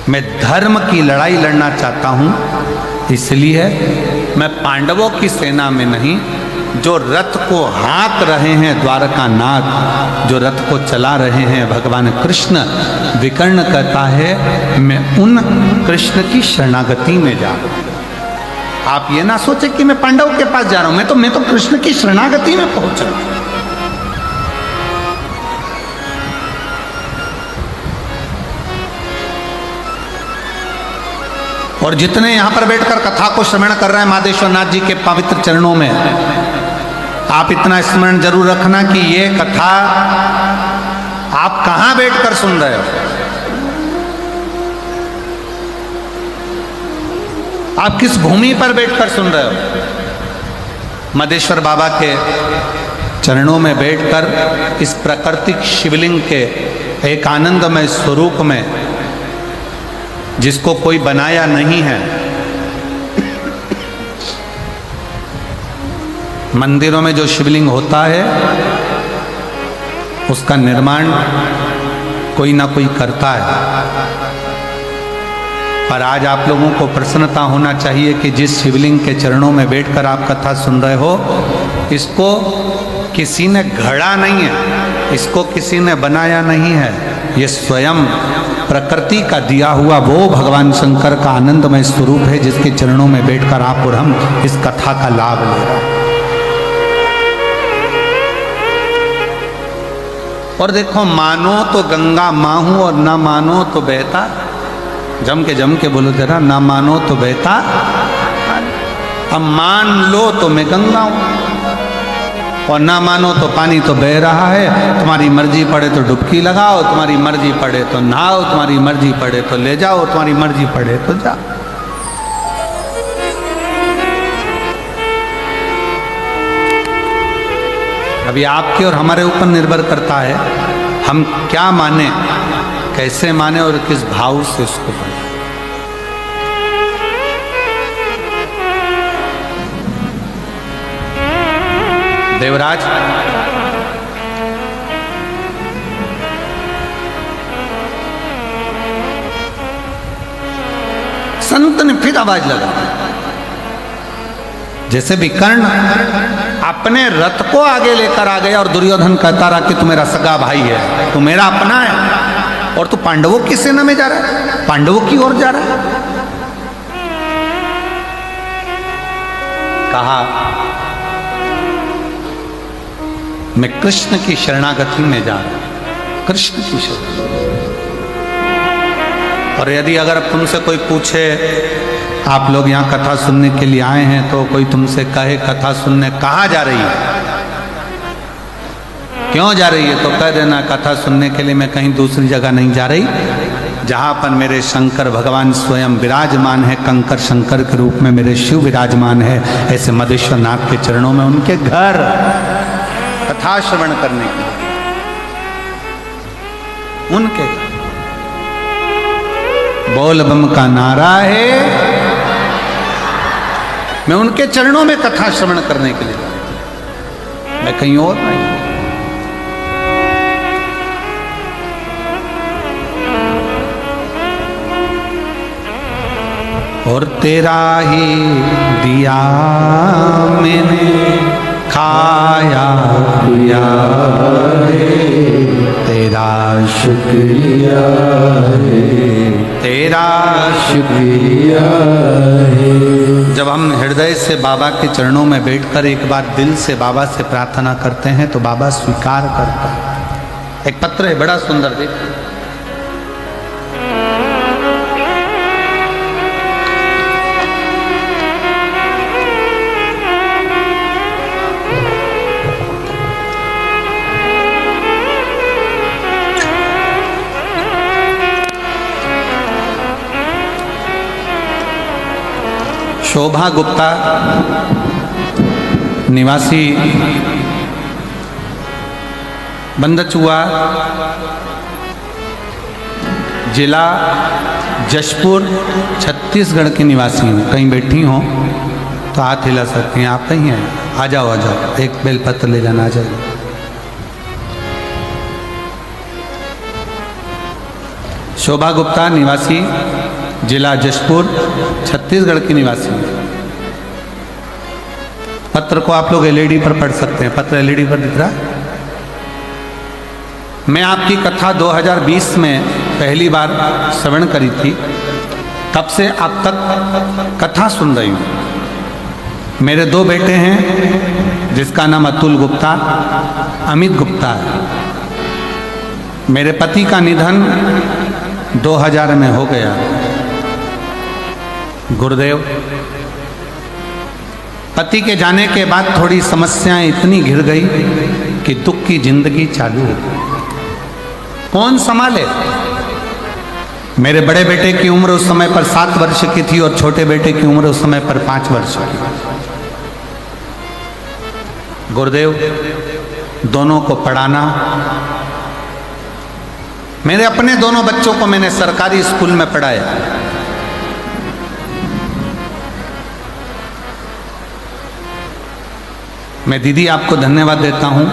मैं धर्म की लड़ाई लड़ना चाहता हूं, इसलिए मैं पांडवों की सेना में नहीं, जो रथ को हाँक रहे हैं द्वारकानाथ, जो रथ को चला रहे हैं भगवान कृष्ण, विकर्ण कहता है मैं उन कृष्ण की शरणागति में जा रहा हूं। आप ये ना सोचे कि मैं पांडव के पास जा रहा हूं, मैं तो कृष्ण की शरणागति में पहुंच रहा हूं। और जितने यहां पर बैठकर कथा को श्रवण कर रहे हैं महादेश्वर नाथ जी के पवित्र चरणों में, आप इतना स्मरण जरूर रखना कि ये कथा आप कहां बैठकर सुन रहे हो, आप किस भूमि पर बैठकर सुन रहे हो। मदेश्वर बाबा के चरणों में बैठकर इस प्राकृतिक शिवलिंग के एक आनंदमय स्वरूप में, जिसको कोई बनाया नहीं है, मंदिरों में जो शिवलिंग होता है उसका निर्माण कोई ना कोई करता है। पर आज आप लोगों को प्रसन्नता होना चाहिए कि जिस शिवलिंग के चरणों में बैठकर आप कथा सुन रहे हो, इसको किसी ने गढ़ा नहीं है, इसको किसी ने बनाया नहीं है। ये स्वयं प्रकृति का दिया हुआ वो भगवान शंकर का आनंदमय स्वरूप है, जिसके चरणों में बैठकर आप और हम इस कथा का लाभ ले रहे हैं। और देखो, मानो तो गंगा माँ हूं और ना मानो तो बहता, जम के बोलो जरा, ना मानो तो बहता, अब मान लो तो मैं गंगा हूं, और ना मानो तो पानी तो बह रहा है। तुम्हारी मर्जी पड़े तो डुबकी लगाओ, तुम्हारी मर्जी पड़े तो नहाओ, तुम्हारी मर्जी पड़े तो ले जाओ, तुम्हारी मर्जी पड़े तो जाओ। अभी आपके और हमारे ऊपर निर्भर करता है हम क्या माने, कैसे माने और किस भाव से उसको पढ़े। देवराज, संत ने फिर आवाज लगा, जैसे भी कर्ण अपने रथ को आगे लेकर आ गया और दुर्योधन कहता रहा कि तू मेरा सगा भाई है, तू मेरा अपना है, और तू पांडवों की सेना में जा रहा है, पांडवों की ओर जा रहा है। कहा, मैं कृष्ण की शरणागति में जा रहा हूं, कृष्ण की शरण। और यदि अगर तुमसे कोई पूछे, आप लोग यहाँ कथा सुनने के लिए आए हैं, तो कोई तुमसे कहे कथा सुनने कहाँ जा रही है, क्यों जा रही है, तो कह देना कथा सुनने के लिए मैं कहीं दूसरी जगह नहीं जा रही, जहाँ पर मेरे शंकर भगवान स्वयं विराजमान है, कंकर शंकर के रूप में मेरे शिव विराजमान है, ऐसे मदेश्वर नाथ के चरणों में, उनके घर कथा श्रवण करने के लिए, उनके बोल बम का नारा है, मैं उनके चरणों में कथा श्रवण करने के लिए, मैं कहीं और नहीं। और तेरा ही दिया मैंने खाया पिया है, तेरा शुक्रिया है, तेरा शुक्रिया है। जब हम हृदय से बाबा के चरणों में बैठकर एक बार दिल से बाबा से प्रार्थना करते हैं तो बाबा स्वीकार करता है। एक पत्र है बड़ा सुंदर, देखो, शोभा गुप्ता निवासी बंदचुआ, जिला जशपुर, छत्तीसगढ़ की निवासी हूँ। कहीं बैठी हो तो हाथ हिला सकती हैं, आप कहीं हैं, आ जाओ, एक बेलपत्र ले जाना, आ जाइए। शोभा गुप्ता निवासी, जिला जशपुर, छत्तीसगढ़ की निवासी। पत्र को आप लोग एलईडी पर पढ़ सकते हैं, पत्र एलईडी पर दिख रहा है। मैं आपकी कथा 2020 में पहली बार श्रवण करी थी, तब से अब तक कथा सुन रही हूँ। मेरे दो बेटे हैं, जिसका नाम अतुल गुप्ता, अमित गुप्ता है। मेरे पति का निधन 2000 में हो गया, गुरुदेव। पति के जाने के बाद थोड़ी समस्याएं इतनी घिर गई कि दुख की जिंदगी चालू हो गई। कौन संभाले? मेरे बड़े बेटे की उम्र उस समय पर 7 वर्ष की थी और छोटे बेटे की उम्र उस समय पर 5 वर्ष की। गुरुदेव, दोनों को पढ़ाना। मेरे अपने दोनों बच्चों को मैंने सरकारी स्कूल में पढ़ाया। मैं दीदी आपको धन्यवाद देता हूं।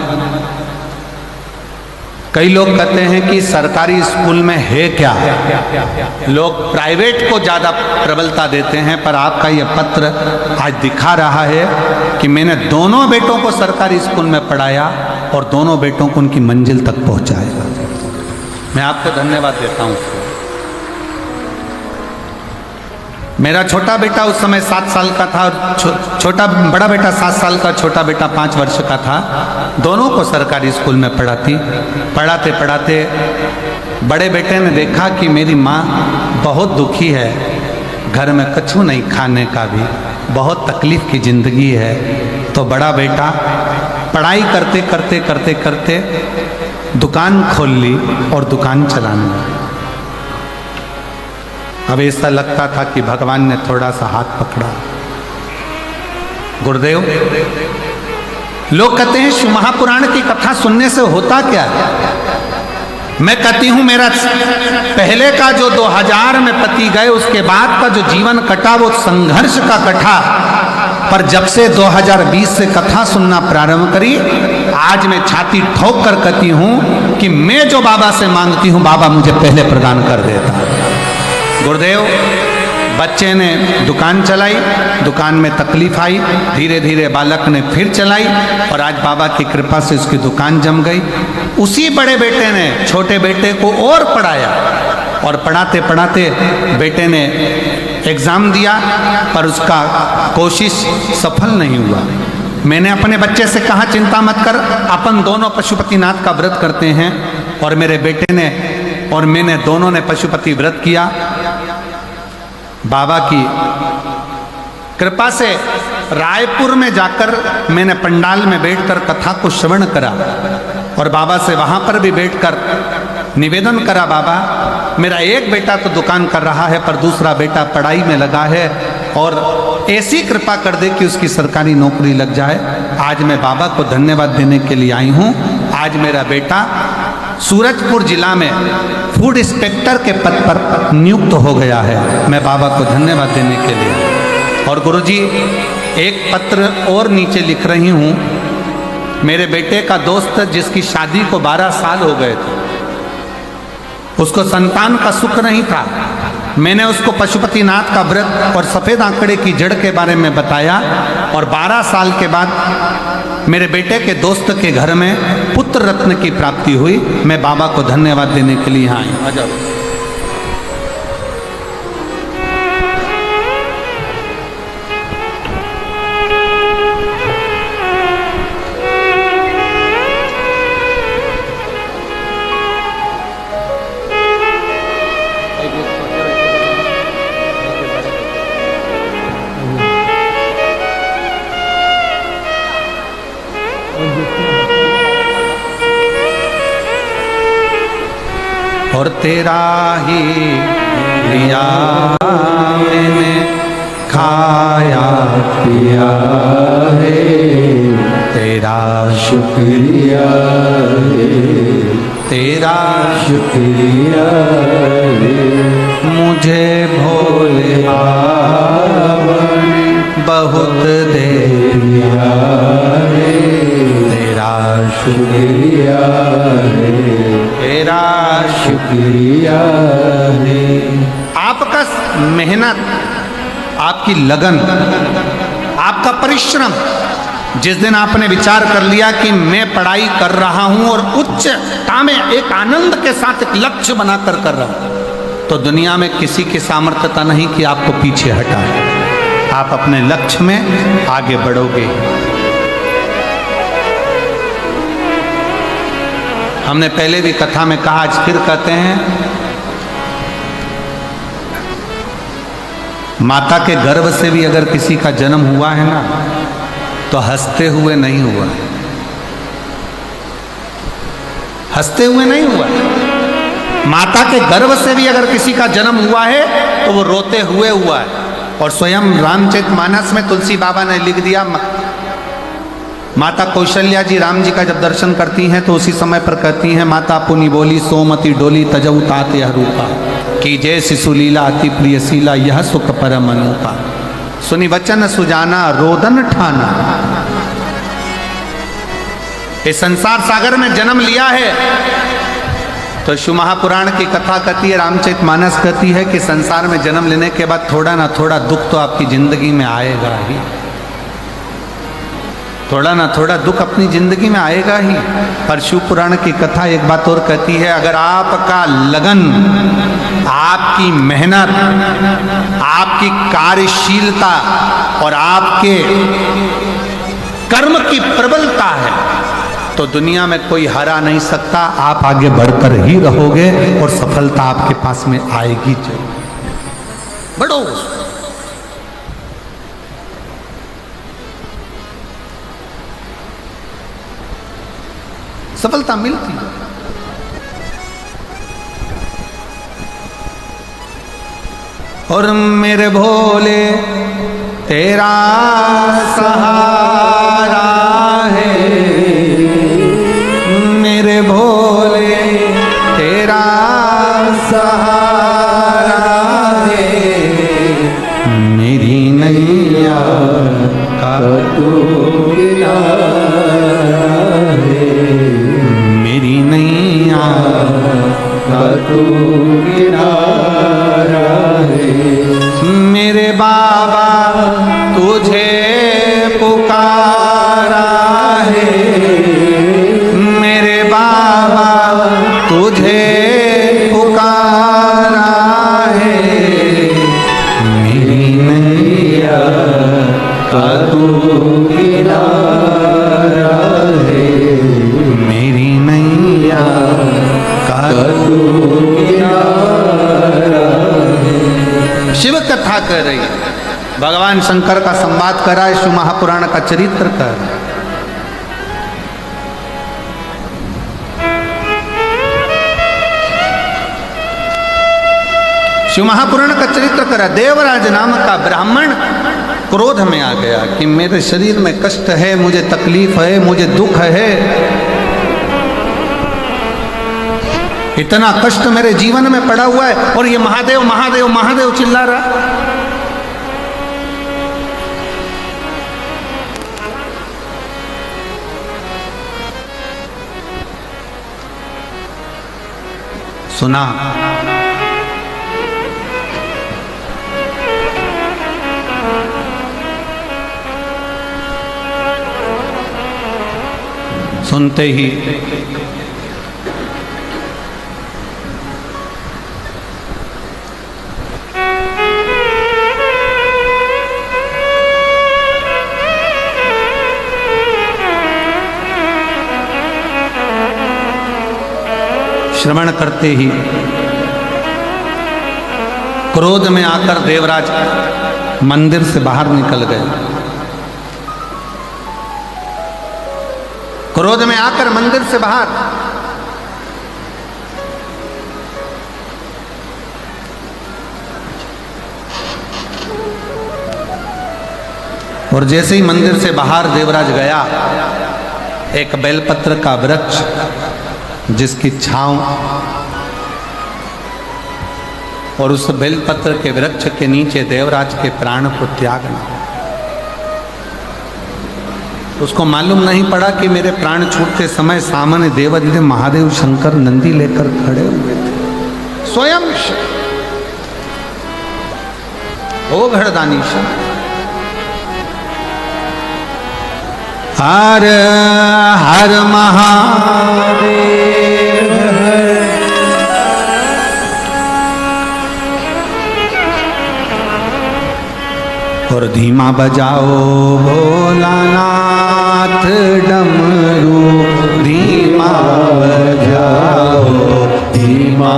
कई लोग कहते हैं कि सरकारी स्कूल में है क्या, लोग प्राइवेट को ज़्यादा प्रबलता देते हैं, पर आपका यह पत्र आज दिखा रहा है कि मैंने दोनों बेटों को सरकारी स्कूल में पढ़ाया और दोनों बेटों को उनकी मंजिल तक पहुंचाया। मैं आपको धन्यवाद देता हूं। मेरा छोटा बेटा उस समय 7 साल का था और बड़ा बेटा 7 साल का, छोटा बेटा 5 वर्ष का था। दोनों को सरकारी स्कूल में पढ़ाते पढ़ाते बड़े बेटे ने देखा कि मेरी माँ बहुत दुखी है, घर में कछु नहीं खाने का भी, बहुत तकलीफ की ज़िंदगी है। तो बड़ा बेटा पढ़ाई करते करते करते करते दुकान खोल ली और दुकान चलाने लगा। अब ऐसा लगता था कि भगवान ने थोड़ा सा हाथ पकड़ा। गुरुदेव, लोग कहते हैं शिव महापुराण की कथा सुनने से होता क्या है? मैं कहती हूं मेरा पहले का जो 2000 में पति गए, उसके बाद का जो जीवन कटा वो संघर्ष का कटा। पर जब से 2020 से कथा सुनना प्रारंभ करी, आज मैं छाती ठोक कर कहती हूं कि मैं जो बाबा से मांगती हूं बाबा मुझे पहले प्रदान कर देता। गुरुदेव, बच्चे ने दुकान चलाई, दुकान में तकलीफ आई, धीरे धीरे बालक ने फिर चलाई और आज बाबा की कृपा से उसकी दुकान जम गई। उसी बड़े बेटे ने छोटे बेटे को और पढ़ाया और पढ़ाते पढ़ाते बेटे ने एग्ज़ाम दिया, पर उसका कोशिश सफल नहीं हुआ। मैंने अपने बच्चे से कहा चिंता मत कर, अपन दोनों पशुपतिनाथ का व्रत करते हैं। और मेरे बेटे ने और मैंने दोनों ने पशुपति व्रत किया। बाबा की कृपा से रायपुर में जाकर मैंने पंडाल में बैठकर कथा को श्रवण करा और बाबा से वहाँ पर भी बैठकर निवेदन करा, बाबा मेरा एक बेटा तो दुकान कर रहा है पर दूसरा बेटा पढ़ाई में लगा है और ऐसी कृपा कर दे कि उसकी सरकारी नौकरी लग जाए। आज मैं बाबा को धन्यवाद देने के लिए आई हूँ। आज मेरा बेटा सूरजपुर जिला में फूड इंस्पेक्टर के पद पर नियुक्त हो गया है। मैं बाबा को धन्यवाद देने के लिए। और गुरुजी, एक पत्र और नीचे लिख रही हूँ। मेरे बेटे का दोस्त जिसकी शादी को 12 साल हो गए थे, उसको संतान का सुख नहीं था। मैंने उसको पशुपतिनाथ का व्रत और सफ़ेद आंकड़े की जड़ के बारे में बताया और 12 साल के बाद मेरे बेटे के दोस्त के घर में पुत्र रत्न की प्राप्ति हुई। मैं बाबा को धन्यवाद देने के लिए यहाँ आई। आ जाओ। और तेरा ही लिया मैंने खाया पिया है, तेरा शुक्रिया है, तेरा शुक्रिया है। मुझे भोले बाबा ने बहुत दे दिया है, तेरा शुक्रिया है, तेरा शुक्रिया है। आपका मेहनत, आपकी लगन, आपका परिश्रम, जिस दिन आपने विचार कर लिया कि मैं पढ़ाई कर रहा हूं और उच्चता में एक आनंद के साथ एक लक्ष्य बनाकर कर रहा हूं, तो दुनिया में किसी की सामर्थ्यता नहीं कि आपको पीछे हटाए। आप अपने लक्ष्य में आगे बढ़ोगे। हमने पहले भी कथा में कहा, आज फिर कहते हैं, माता के गर्भ से भी अगर किसी का जन्म हुआ है ना, तो हंसते हुए नहीं हुआ, हंसते हुए नहीं हुआ। माता के गर्भ से भी अगर किसी का जन्म हुआ है तो वो रोते हुए हुआ है। और स्वयं रामचरितमानस में तुलसी बाबा ने लिख दिया, माता कौशल्या जी राम जी का जब दर्शन करती हैं तो उसी समय पर कहती हैं, माता पुनि बोली सोमति डोली तजऊ तात यह रूपा कि जय शिशु लीला अति प्रियशीला यह सुख परम अनुपा। सुनी वचन सुजाना रोदन ठाना। इस संसार सागर में जन्म लिया है तो शिव महापुराण की कथा कहती है, रामचरितमानस कहती है कि संसार में जन्म लेने के बाद थोड़ा ना थोड़ा दुख तो आपकी जिंदगी में आएगा ही, थोड़ा ना थोड़ा दुख अपनी जिंदगी में आएगा ही। पर शिव पुराण की कथा एक बात और कहती है, अगर आपका लगन, आपकी मेहनत, आपकी कार्यशीलता और आपके कर्म की प्रबलता है तो दुनिया में कोई हरा नहीं सकता। आप आगे बढ़कर ही रहोगे और सफलता आपके पास में आएगी। बढ़ो, सफलता मिलती है। और मेरे भोले तेरा सहारा है, मेरे भोले तेरा सहारा है, मेरी नैया का तू किनारा है, मेरी नैया का तू किनारा है। मेरे बाबा तुझे पुकारा है, मेरे बाबा तुझे पुकारा है, मेरी नैया का तू किनारा है, मेरी नैया का तू किनारा है। शिव कथा कर रही है, भगवान शंकर का संवाद कर रहा है, शिव महापुराण का चरित्र कर रहा है। शिव महापुराण का चरित्र करा। देवराज नाम का ब्राह्मण क्रोध में आ गया कि मेरे शरीर में कष्ट है, मुझे तकलीफ है, मुझे दुख है, इतना कष्ट मेरे जीवन में पड़ा हुआ है और ये महादेव महादेव महादेव चिल्ला रहा। सुना सुनते ही श्रवण करते ही क्रोध में आकर देवराज मंदिर से बाहर निकल गए। क्रोध में आकर मंदिर से बाहर, और जैसे ही मंदिर से बाहर देवराज गया, एक बेलपत्र का वृक्ष जिसकी छांव और उस बेलपत्र के वृक्ष के नीचे देवराज के प्राण को त्यागना। उसको मालूम नहीं पड़ा कि मेरे प्राण छूटते समय सामने देवाधिदेव महादेव शंकर नंदी लेकर खड़े हुए थे। स्वयं ओ घड़दानी हर हर महादेव और धीमा बजाओ भोलानाथ डमरू, धीमा बजाओ, धीमा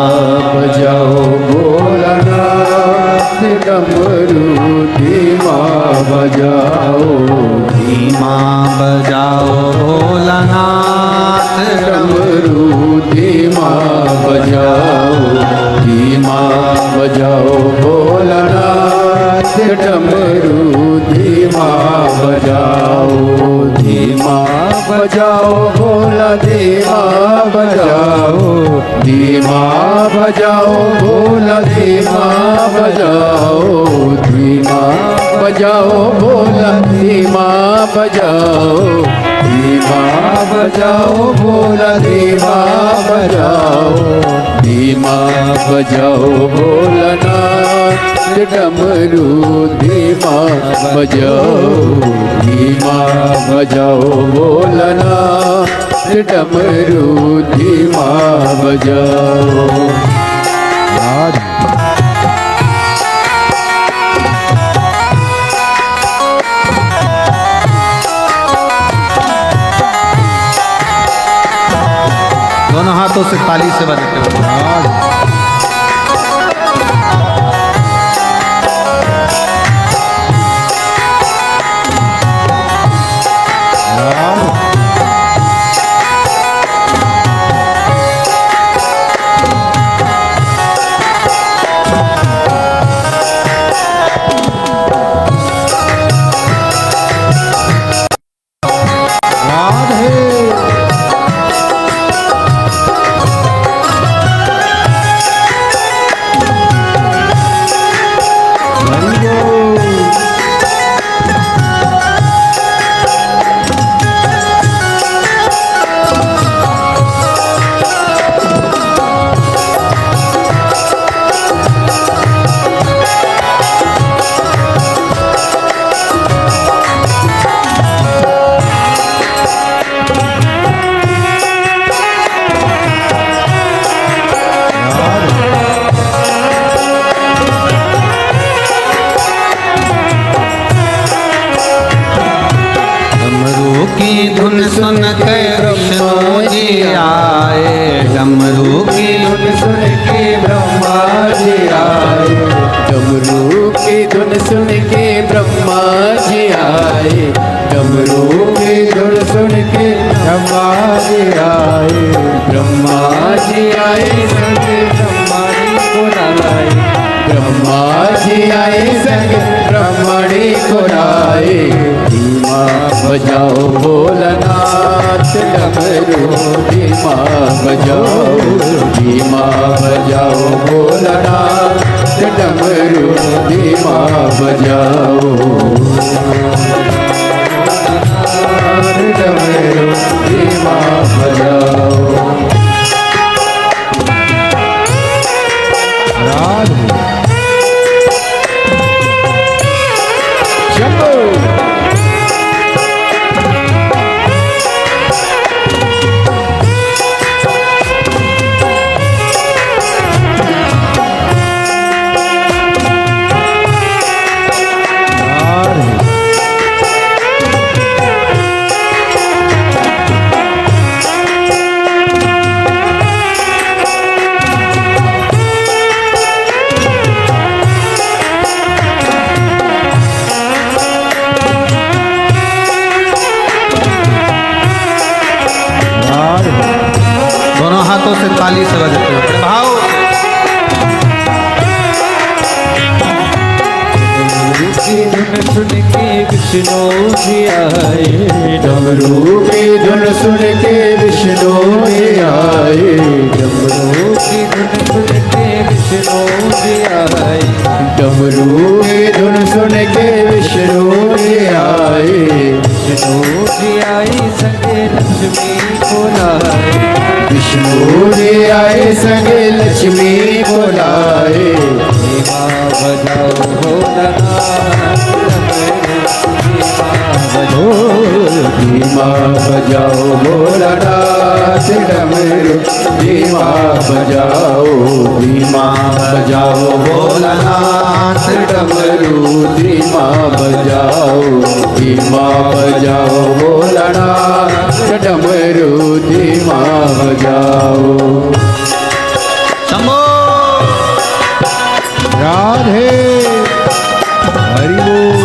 बजाओ भोलानाथ डमरू, धीमा बजाओ, धीमा बजाओ भोलानाथ डमरू, धीमा बजाओ, धीमा बजाओ भोलानाथ डमरू, धीमा बजाओ धीमा बजाओ भोला धीमा बजाओ धीमा बजाओ भोला धीमा बजाओ धीमा बजाओ भोला धीमा बजाओ धीमा बजाओ भोला धीमा बजाओ धीमा बजाओ भोलानाथ डमरू धीमा बजाओ धीमा बजाओ भोलानाथ डमरू धीमा बजाओ। दोनों हाथों से ताली से बजाते हुए धुन सुन के विष्णु जी आए डमरू की धुन सुन के ब्रह्मा जी आए डमरू की धुन सुन के ब्रह्मा जी आए डमरू की धुन सुन के ब्रह्मा जी आए ब्रह्मा जी आए संग ब्रह्माणी को लाए ब्रह्मा जी आए संग ब्रह्माणी को लाए धीमा बजाओ भोलानाथ डमरू धीमा बजाओ धीमा बजाओ भोलानाथ डमरू धीमा बजाओ डमरू धीमा बजाओ। दोनों हाथों से ताली से बजाते हुए भाव धुन सुन के विष्णु जी आए डमरू की धुन सुन के विष्णु जी आए डमरू की धुन सुन के विष्णु जी आए डमरू की धुन सुन के विष्णु जी आए विष्णु जी आए संगे लक्ष्मी को लाए विष्णु जी आए संगे लक्ष्मी को लाए धीमा बजाओ भोलानाथ धीमा बजाओ भोलानाथ डमरू धीमा बजाओ धीमा बजाओ भोलानाथ डमरू धीमा बजाओ धीमा बजाओ भोलानाथ डमरू धीमा बजाओ। शंभो राधे हरि बोल।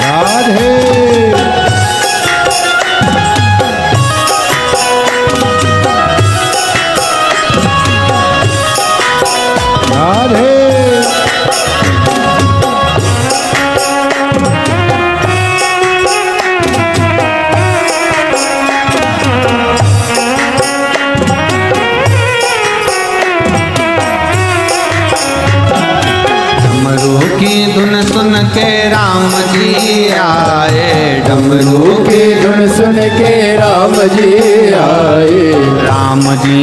राधे राधे डमरू की धुन सुन के राम जी आए, डमरू की धुन सुन के राम जी आए, राम जी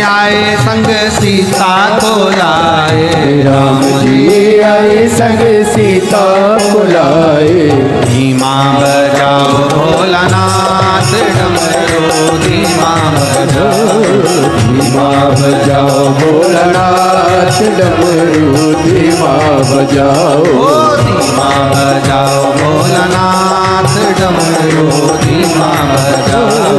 आए संग सीता को लाए, राम जी आए संग सीता को लाए। धीमा बजाओ भोलानाथ डमरू धीमा बजाओ, धीमा बजाओ भोलानाथ डमरू धीमा बजाओ, ओ धीमा बजाओ भोलानाथ डमरू धीमा बजाओ,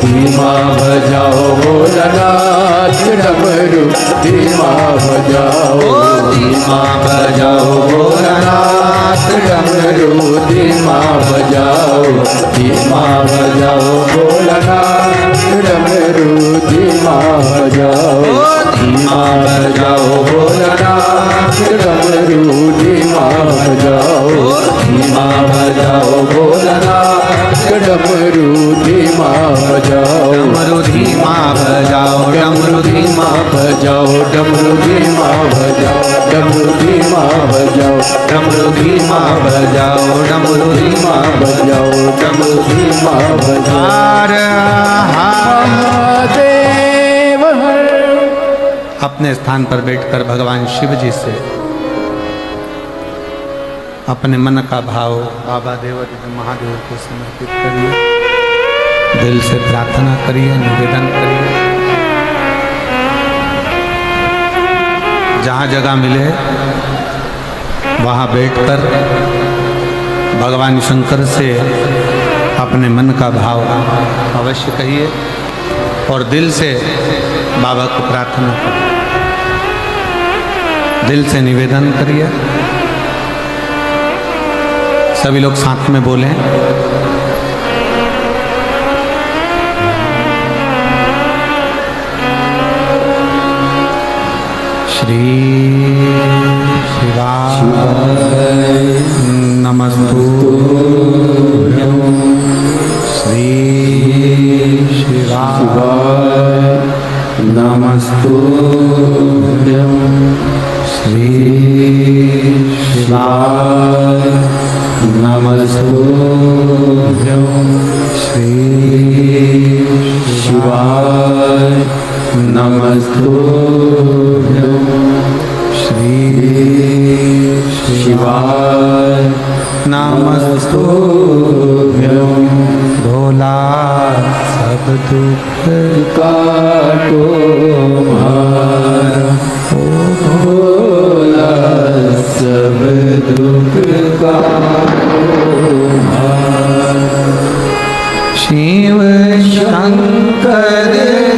धीमा बजाओ भोलानाथ डमरू धीमा बजाओ, ओ धीमा बजाओ भोलानाथ डमरू धीमा बजाओ, धीमा बजाओ भोलानाथ डमरू धीमा बजाओ, ओ धीमा बजाओ भोलानाथ डमरू धीमा बजाओ, धीमा बजाओ भोलानाथ डमरू धीमा बजाओ, डमरू धीमा बजाओ, डमरू धीमा बजाओ डमरू धीमा बजाओ, डमरू धीमा बजाओ, डमरू धीमा बजाओ, डमरू धीमा बजाओ डमरू धीमा बजाओ। हर हर। महादेव हर। अपने स्थान पर बैठकर भगवान शिव जी से अपने मन का भाव बाबा देवाधिदेव महादेव को समर्पित करिए, दिल से प्रार्थना करिए, निवेदन करिए। जहाँ जगह मिले वहाँ बैठकर भगवान शंकर से अपने मन का भाव अवश्य कहिए और दिल से बाबा को प्रार्थना करिए, दिल से निवेदन करिए। सभी लोग साथ में बोलें। श्री शिवाय नमस्तुभ्यं, श्री शिवाय नमस्तुभ्यं, श्री शिवाय नमस्तुभ्यं, श्री शिवाय नमस्तुभ्यं, श्री शिवाय नमस्तुभ्यं। भोला सब दुख काटो मारा, ओ भोला सब दुख काटो मारा। शिव शंकर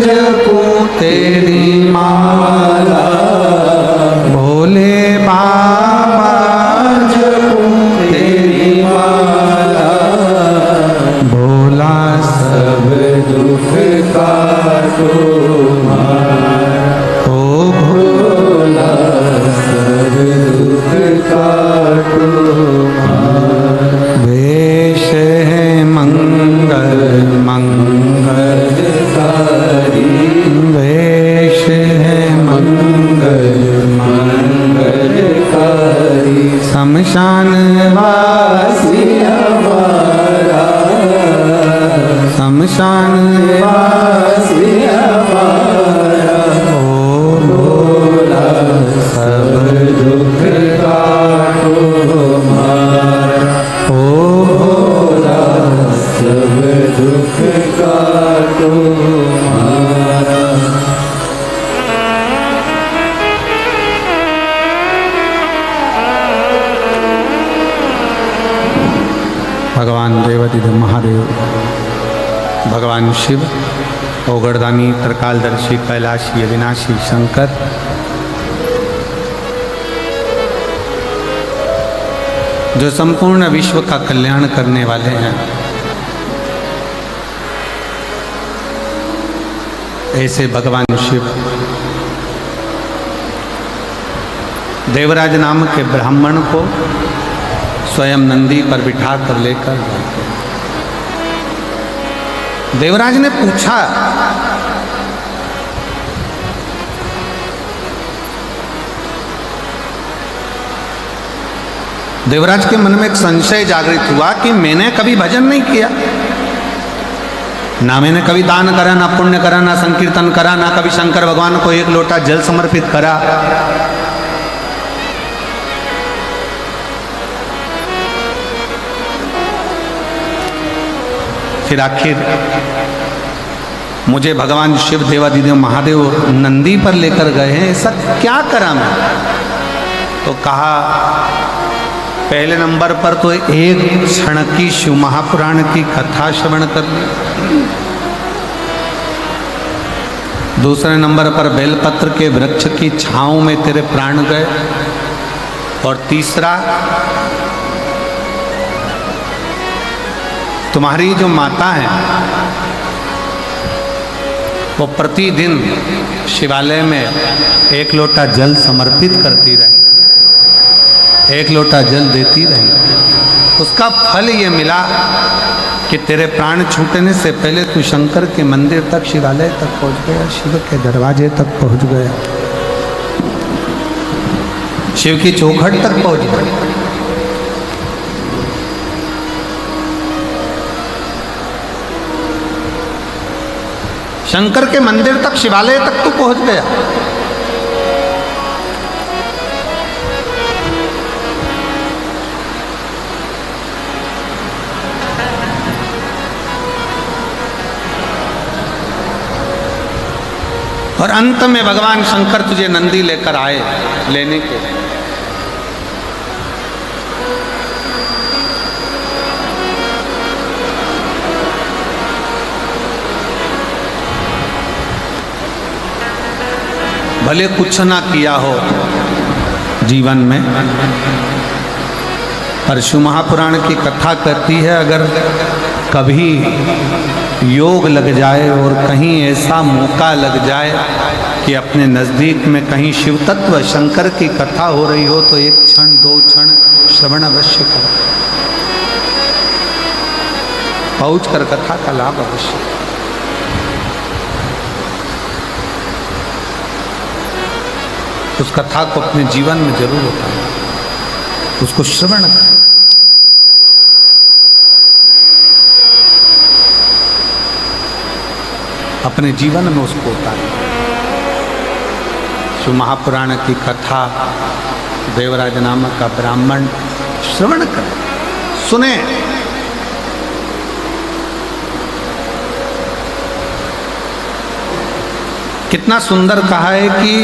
जपो तेरी माला, भोले बाबा जपो तेरी माला, भोला सब दुख काटो मारा, ओ भोला सब दुख काटो मारा। वेश है मंगल मंगलकारी, वेश है मंगल मंगलकारी, शमशान वासी हमारा शमशान वासी हमारा। ओ भोला सब दुख काटो मारा, ओ भोला सब दुख काटो मारा। भगवान देवाधिदेव महादेव, भगवान शिव, ओगरदानी, त्रिकालदर्शी, कैलाशी, अविनाशी शंकर, जो संपूर्ण विश्व का कल्याण करने वाले हैं, ऐसे भगवान शिव देवराज नाम के ब्राह्मण को स्वयं नंदी पर बिठा कर लेकर जाते। देवराज ने पूछा, देवराज के मन में एक संशय जागृत हुआ कि मैंने कभी भजन नहीं किया, ना मैंने कभी दान करा, ना पुण्य करा, ना संकीर्तन करा, ना कभी शंकर भगवान को एक लोटा जल समर्पित करा। फिर आखिर मुझे भगवान शिव देवादिदेव महादेव नंदी पर लेकर गए हैं, ऐसा क्या करा मैं? तो कहा, पहले नंबर पर तो एक क्षण की शिव महापुराण की कथा श्रवण कर ली, दूसरे नंबर पर बेलपत्र के वृक्ष की छांव में तेरे प्राण गए, और तीसरा तुम्हारी जो माता है वो प्रतिदिन शिवालय में एक लोटा जल समर्पित करती रही, एक लोटा जल देती रही। उसका फल ये मिला कि तेरे प्राण छूटने से पहले तू शंकर के मंदिर तक, शिवालय तक पहुंच गया, शिव के दरवाजे तक पहुंच गया, शिव की चौखट तक पहुंच गया। शंकर के मंदिर तक, शिवालय तक तू पहुंच गया। और अंत में भगवान शंकर तुझे नंदी लेकर आए लेने के लिए। भले कुछ ना किया हो जीवन में, पर शिव महापुराण की कथा कहती है, अगर कभी योग लग जाए और कहीं ऐसा मौका लग जाए कि अपने नज़दीक में कहीं शिव तत्व शंकर की कथा हो रही हो, तो एक क्षण, दो क्षण श्रवण अवश्य करो, पहुँच कर कथा का लाभ अवश्य। उस कथा को अपने जीवन में जरूर उतारें, उसको श्रवण करें। अपने जीवन में उसको उतारें। शिव महापुराण की कथा देवराज नामक का ब्राह्मण श्रवण करें, सुने। कितना सुंदर कहा है कि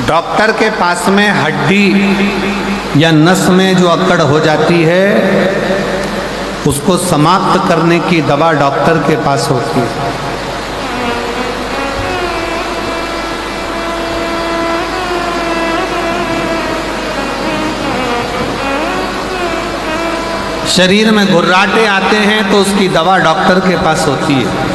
डॉक्टर के पास में हड्डी या नस में जो अकड़ हो जाती है, उसको समाप्त करने की दवा डॉक्टर के पास होती है। शरीर में घुर्राटे आते हैं तो उसकी दवा डॉक्टर के पास होती है।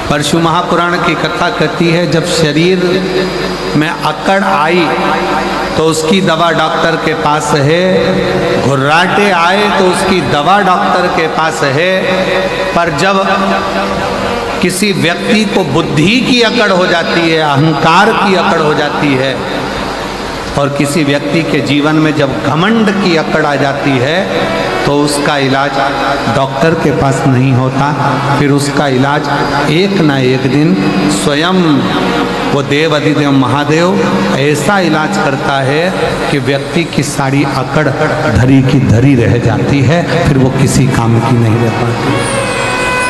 पर शिव महापुराण की कथा कहती है, जब शरीर में अकड़ आई तो उसकी दवा डॉक्टर के पास है, घुर्राटे आए तो उसकी दवा डॉक्टर के पास है। पर जब किसी व्यक्ति को बुद्धि की अकड़ हो जाती है, अहंकार की अकड़ हो जाती है, और किसी व्यक्ति के जीवन में जब घमंड की अकड़ आ जाती है, तो उसका इलाज डॉक्टर के पास नहीं होता। फिर उसका इलाज एक ना एक दिन स्वयं वो देव अधिदेव महादेव ऐसा इलाज करता है कि व्यक्ति की सारी अकड़ धरी की धरी रह जाती है, फिर वो किसी काम की नहीं रह पाती,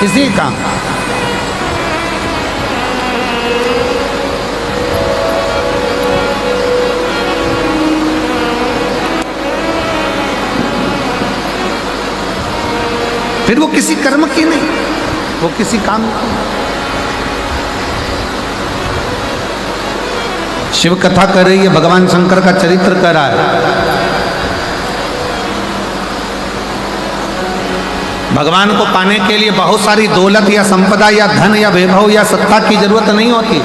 किसी काम। फिर वो किसी कर्म की नहीं, वो किसी काम की। शिव कथा कर रही है, भगवान शंकर का चरित्र कर रहा है। भगवान को पाने के लिए बहुत सारी दौलत या संपदा या धन या वैभव या सत्ता की जरूरत नहीं होती।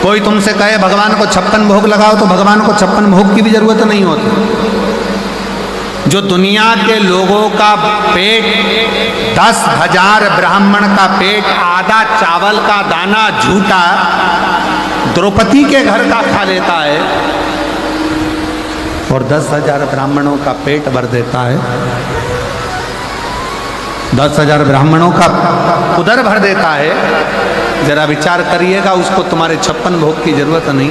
कोई तुमसे कहे भगवान को 56 भोग लगाओ तो भगवान को 56 भोग की भी जरूरत नहीं होती। जो दुनिया के लोगों का पेट 10,000 ब्राह्मण का पेट आधा चावल का दाना झूठा द्रौपदी के घर का खा लेता है और 10,000 ब्राह्मणों का पेट भर देता है, 10,000 ब्राह्मणों का उदर भर देता है, जरा विचार करिएगा, उसको तुम्हारे 56 भोग की जरूरत नहीं।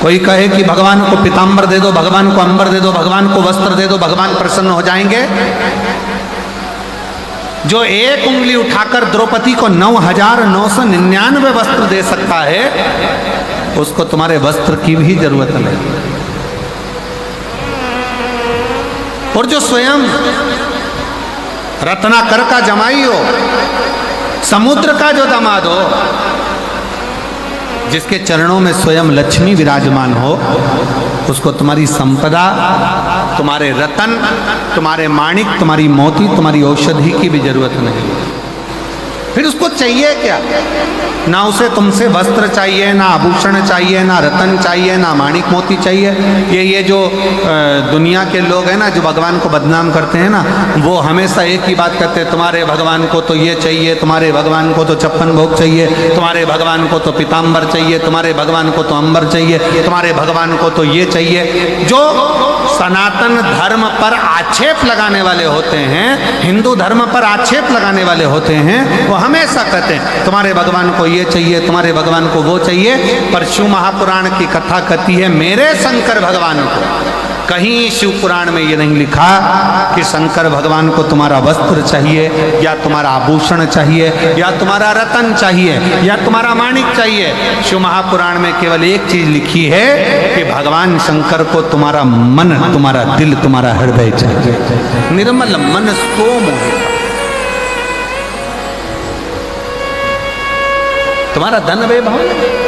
कोई कहे कि भगवान को पीताम्बर दे दो, भगवान को अंबर दे दो, भगवान को वस्त्र दे दो, भगवान प्रसन्न हो जाएंगे। जो एक उंगली उठाकर द्रौपदी को 9,999 वस्त्र दे सकता है, उसको तुम्हारे वस्त्र की भी जरूरत नहीं। और जो स्वयं रत्नाकर का जमाई हो, समुद्र का जो दामाद हो, जिसके चरणों में स्वयं लक्ष्मी विराजमान हो, उसको तुम्हारी संपदा, तुम्हारे रतन, तुम्हारे माणिक, तुम्हारी मोती, तुम्हारी औषधि की भी जरूरत नहीं। फिर उसको चाहिए क्या? ना उसे तुमसे वस्त्र चाहिए, ना आभूषण चाहिए, ना रतन चाहिए, ना माणिक मोती चाहिए। ये जो दुनिया के लोग हैं ना, जो भगवान को बदनाम करते हैं ना, वो हमेशा एक ही बात कहते हैं, तुम्हारे भगवान को तो ये चाहिए, तुम्हारे भगवान को तो 56 भोग चाहिए, तुम्हारे भगवान को तो पीताम्बर चाहिए, तुम्हारे भगवान को तो अंबर चाहिए, तुम्हारे भगवान को तो ये चाहिए। जो सनातन धर्म पर आक्षेप लगाने वाले होते हैं, हिंदू धर्म पर आक्षेप लगाने वाले होते हैं, वो हमेशा कहते हैं तुम्हारे भगवान को ये चाहिए, तुम्हारे भगवान को वो चाहिए। पर शिव महापुराण की कथा कहती है मेरे शंकर भगवान को। कहीं शिव पुराण में ये नहीं लिखा कि शंकर भगवान को तुम्हारा वस्त्र चाहिए, या तुम्हारा आभूषण चाहिए, या तुम्हारा रतन चाहिए, या तुम्हारा माणिक चाहिए। शिव महापुराण में केवल एक चीज लिखी है कि भगवान शंकर को तुम्हारा मन, तुम्हारा दिल, तुम्हारा हृदय चाहिए। निर्मल मन सो मोहित, तुम्हारा धन वैभव नहीं।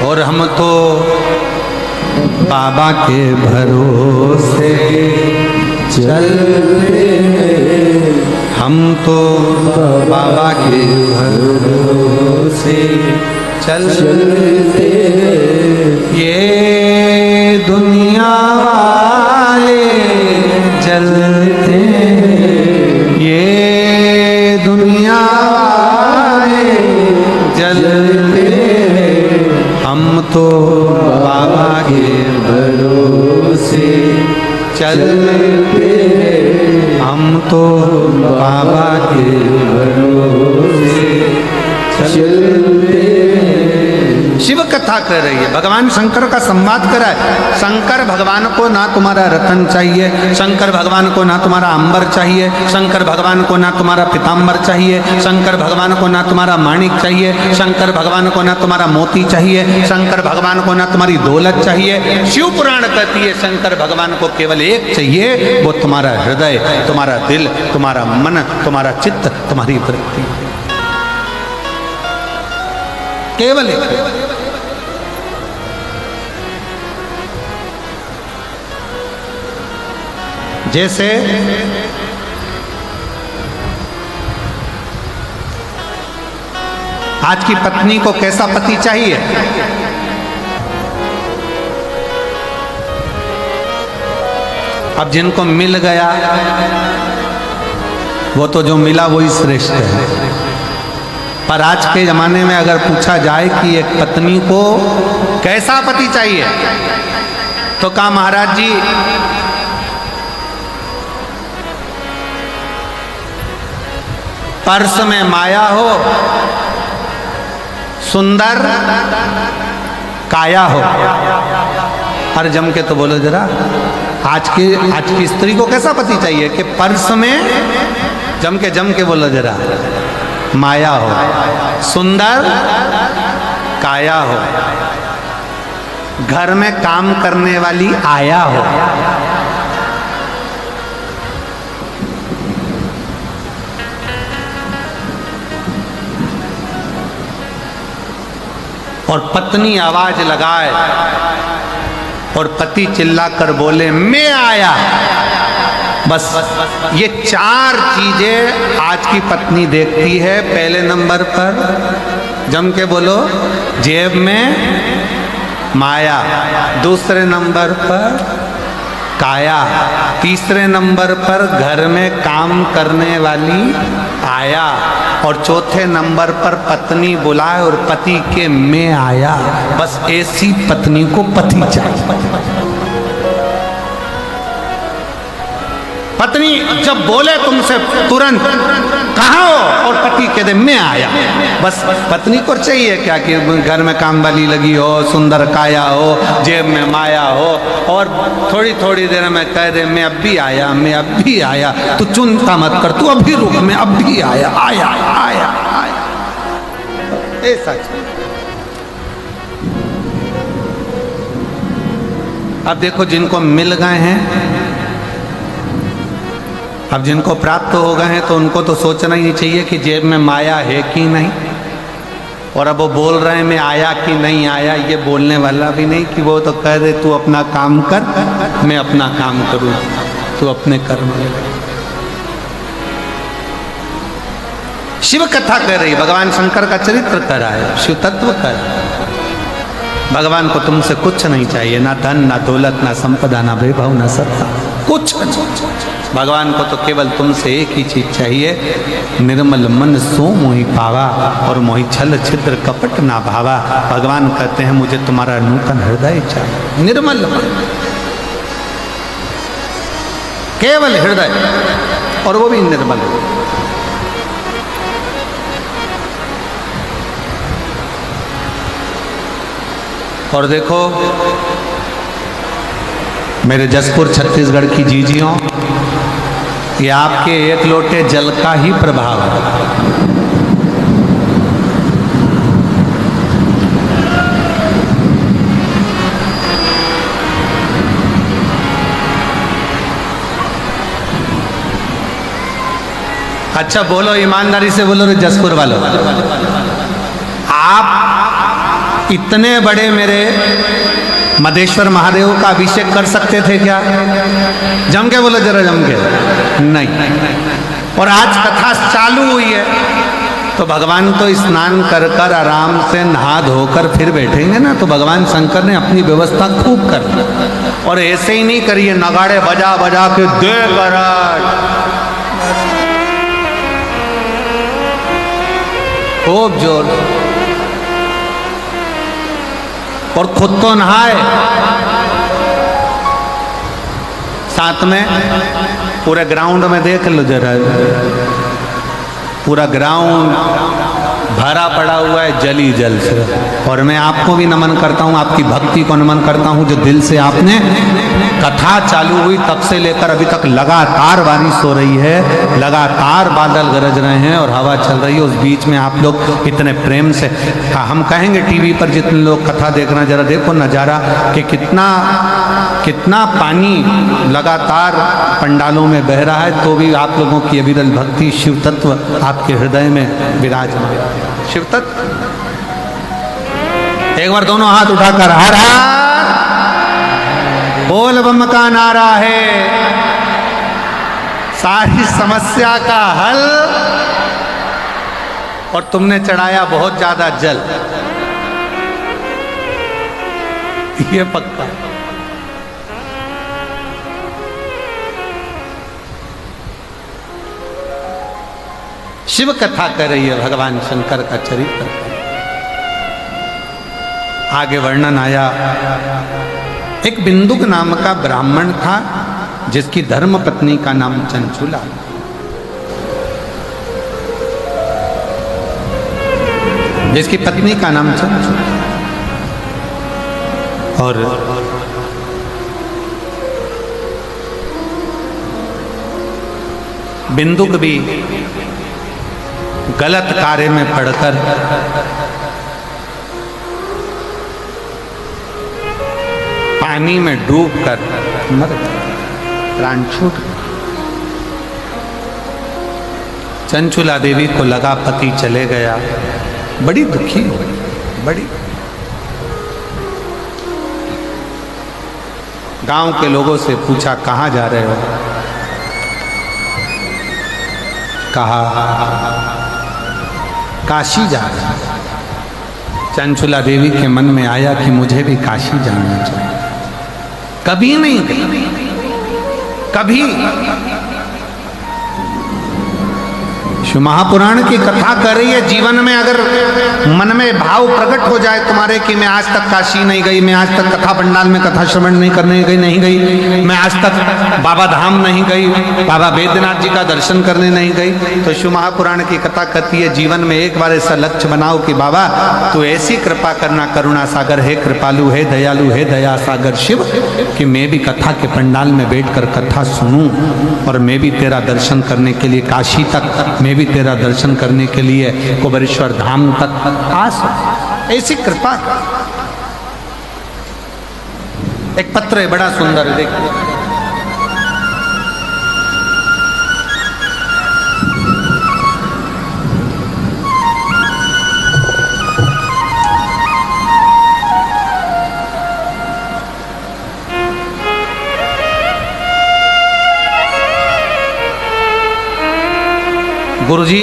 और हम तो बाबा के भरोसे चलते, हम तो बाबा के भरोसे चलते, ये दुनिया वाले चलते, ये दुनिया वाले चलते, हम तो बाबा के भरोसे चलते, हम तो बाबा के भरोसे चलते। शिव कथा कर रही है, भगवान शंकर का संवाद करा है। शंकर भगवान को ना तुम्हारा रतन चाहिए, शंकर भगवान को ना तुम्हारा अंबर चाहिए, शंकर भगवान को ना तुम्हारा पीताम्बर चाहिए, शंकर भगवान को ना तुम्हारा माणिक चाहिए, शंकर भगवान को ना तुम्हारा मोती चाहिए, शंकर भगवान को ना तुम्हारी दौलत चाहिए। शिव पुराण कहती है शंकर भगवान को केवल एक चाहिए, वो तुम्हारा हृदय, तुम्हारा दिल, तुम्हारा मन, तुम्हारा चित्त, तुम्हारी वृत्ति, केवल एक। जैसे आज की पत्नी को कैसा पति चाहिए? अब जिनको मिल गया वो तो जो मिला वही श्रेष्ठ है। पर आज के जमाने में अगर पूछा जाए कि एक पत्नी को कैसा पति चाहिए, तो कहा महाराज जी पर्स में माया हो, सुंदर काया हो। और जम के तो बोलो जरा, आज की स्त्री को कैसा पति चाहिए कि पर्स में जम के बोलो जरा, माया हो, सुंदर काया हो, घर में काम करने वाली आया हो। और पत्नी आवाज लगाए और पति चिल्लाकर बोले मैं आया। बस ये 4 चीजें आज की पत्नी देखती है। पहले नंबर पर जम के बोलो, जेब में माया। दूसरे नंबर पर काया। तीसरे नंबर पर घर में काम करने वाली आया। और चौथे नंबर पर पत्नी बुलाए और पति के मैं आया। बस ऐसी पत्नी को पति चाहिए। पत्नी जब बोले तुमसे तुरंत कहाँ हो और पति कह दे मैं आया। बस पत्नी को चाहिए क्या कि घर में काम वाली लगी हो, सुंदर काया हो, जेब में माया हो और थोड़ी थोड़ी देर में कह दे मैं अब भी आया, मैं अब भी आया। तू चिंता मत कर, तू अभी रुक, मैं अब भी आया आया आया आया। ऐसा अब देखो जिनको मिल गए हैं, अब जिनको प्राप्त हो गए हैं तो उनको तो सोचना ही चाहिए कि जेब में माया है कि नहीं। और अब वो बोल रहे हैं मैं आया कि नहीं आया, ये बोलने वाला भी नहीं कि वो तो कह दे तू अपना काम कर, मैं अपना काम करूँ, तू अपने कर्म ले। शिव कथा कर रही, भगवान शंकर का चरित्र कर रहा है, शिव तत्व कर रहा है। भगवान को तुमसे कुछ नहीं चाहिए, ना धन, ना दौलत, ना संपदा, ना वैभव, ना सत्ता, कुछ। भगवान को तो केवल तुमसे एक ही चीज चाहिए, निर्मल मन सो मोहि पावा और मोहि छल छिद्र कपट ना भावा। भगवान कहते हैं मुझे तुम्हारा नूतन हृदय चाहिए, निर्मल मन, केवल हृदय, और वो भी निर्मल। और देखो मेरे जसपुर छत्तीसगढ़ की जीजियों, ये आपके एक लोटे जल का ही प्रभाव है। अच्छा बोलो, ईमानदारी से बोलो रे जसपुर वालों, आप इतने बड़े मेरे मदेश्वर महादेव का अभिषेक कर सकते थे क्या? जम के बोलो जरा, जम के नहीं। और आज कथा चालू हुई है तो भगवान तो स्नान कर कर आराम से नहा धोकर फिर बैठेंगे ना, तो भगवान शंकर ने अपनी व्यवस्था खूब कर दी। और ऐसे ही नहीं करिए नगाड़े बजा बजा के दे खूब जोर, और खुद तो नहाए, साथ में पूरे ग्राउंड में देख लो जरा, पूरा ग्राउंड भरा पड़ा हुआ है जल ही जल से। और मैं आपको भी नमन करता हूँ, आपकी भक्ति को नमन करता हूँ जो दिल से आपने कथा चालू हुई तब से लेकर अभी तक लगातार बारिश हो रही है, लगातार बादल गरज रहे हैं और हवा चल रही है। उस बीच में आप लोग इतने प्रेम से, हम कहेंगे टीवी पर जितने लोग कथा देख रहे हैं, जरा देखो नज़ारा कि कितना पानी लगातार पंडालों में बह रहा है, तो भी आप लोगों की अविरल भक्ति, शिव तत्व आपके हृदय में विराजमान। शिव तत्व, एक बार दोनों हाथ उठाकर हर हर बोल बम का नारा है, सारी समस्या का हल। और तुमने चढ़ाया बहुत ज्यादा जल, ये पक्का। शिव कथा कर रही है, भगवान शंकर का चरित्र। आगे वर्णन आया, एक बिंदुक नाम का ब्राह्मण था जिसकी धर्म पत्नी का नाम चंचुला, जिसकी पत्नी का नाम चंचुला। और बिंदुक भी गलत कार्य में पड़कर पानी में डूबकर मर गया, प्राण छूट। चंचुला देवी को लगा पति चले गया, बड़ी दुखी हुई, बड़ी। गांव के लोगों से पूछा कहाँ जा रहे हो? कहा काशी जा रहे हैं। चंचुला देवी के मन में आया कि मुझे भी काशी जाना चाहिए। कभी नहीं गई, कभी। शिव महापुराण की कथा कर रही है, जीवन में अगर मन में भाव प्रकट हो जाए तुम्हारे कि मैं आज तक काशी नहीं गई, मैं आज तक कथा पंडाल में कथा श्रवण नहीं करने गई, नहीं गई, मैं आज तक बाबा धाम नहीं गई, बाबा बैद्यनाथ जी का दर्शन करने नहीं गई, तो शिव महापुराण की कथा कहती है जीवन में एक बार ऐसा लक्ष्य बनाओ कि बाबा तू ऐसी कृपा करना, करुणा सागर है, कृपालु है, दयालु है, दया सागर शिव, कि मैं भी कथा के पंडाल में बैठकर कथा सुनूं और मैं भी तेरा दर्शन करने के लिए काशी तक, मैं भी तेरा दर्शन करने के लिए कुबेरेश्वर धाम तक आ सकूं। ऐसी कृपा। एक पत्र है बड़ा सुंदर, देखो। गुरुजी,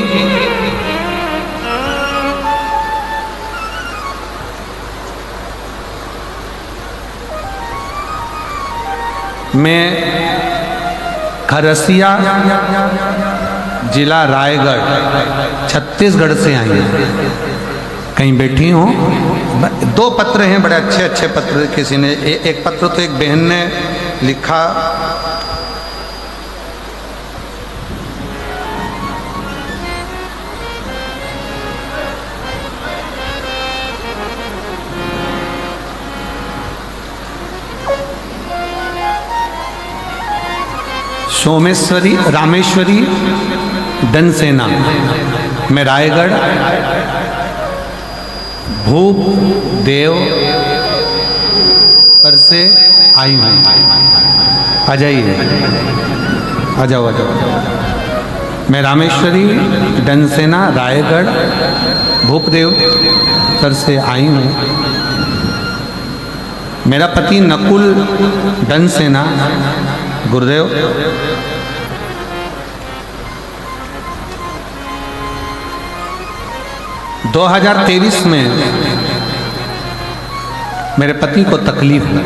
मैं खरसिया जिला रायगढ़ छत्तीसगढ़ से आई हूँ। कहीं बैठी हूँ। दो पत्र हैं बड़े अच्छे अच्छे पत्र। किसी ने एक पत्र तो एक बहन ने लिखा, सोमेश्वरी रामेश्वरी डनसेना, मैं रायगढ़ भूप देव पर से आई हूँ। आ जाइए, आ जाओ, आ जाओ। मैं रामेश्वरी डनसेना रायगढ़ भूपदेव पर से आई हूँ। मेरा पति नकुल डनसेना, गुरुदेव, – 2023 में मेरे पति को तकलीफ हुई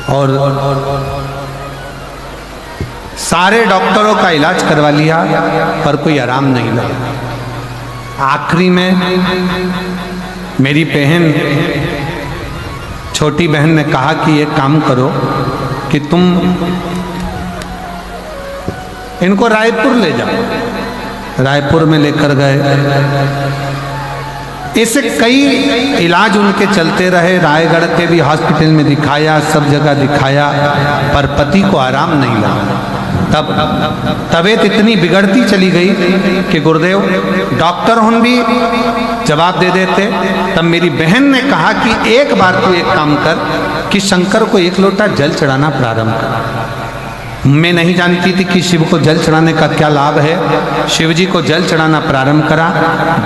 और सारे डॉक्टरों का इलाज करवा लिया पर कोई आराम नहीं लगा। आखिरी में मेरी बहन, छोटी बहन ने कहा कि एक काम करो कि तुम इनको रायपुर ले जाओ। रायपुर में लेकर गए। ऐसे कई इलाज उनके चलते रहे। रायगढ़ के भी हॉस्पिटल में दिखाया, सब जगह दिखाया, पर पति को आराम नहीं लगा। तब तबीयत इतनी बिगड़ती चली गई कि गुरुदेव डॉक्टर उन भी जवाब दे देते। तब मेरी बहन ने कहा कि एक बार तू एक काम कर कि शंकर को एक लोटा जल चढ़ाना प्रारंभ कर। मैं नहीं जानती थी कि शिव को जल चढ़ाने का क्या लाभ है। शिव जी को जल चढ़ाना प्रारंभ करा,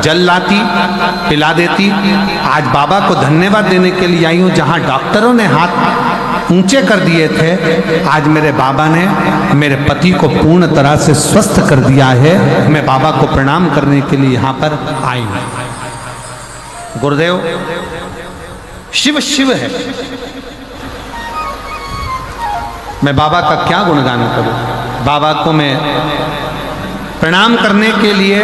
जल लाती, पिला देती। आज बाबा को धन्यवाद देने के लिए आई हूँ। जहाँ डॉक्टरों ने हाथ ऊंचे कर दिए थे, आज मेरे बाबा ने मेरे पति को पूर्ण तरह से स्वस्थ कर दिया है। मैं बाबा को प्रणाम करने के लिए यहाँ पर आई हूँ। गुरुदेव, शिव शिव है। मैं बाबा का क्या गुणगान करूं। बाबा को मैं प्रणाम करने के लिए,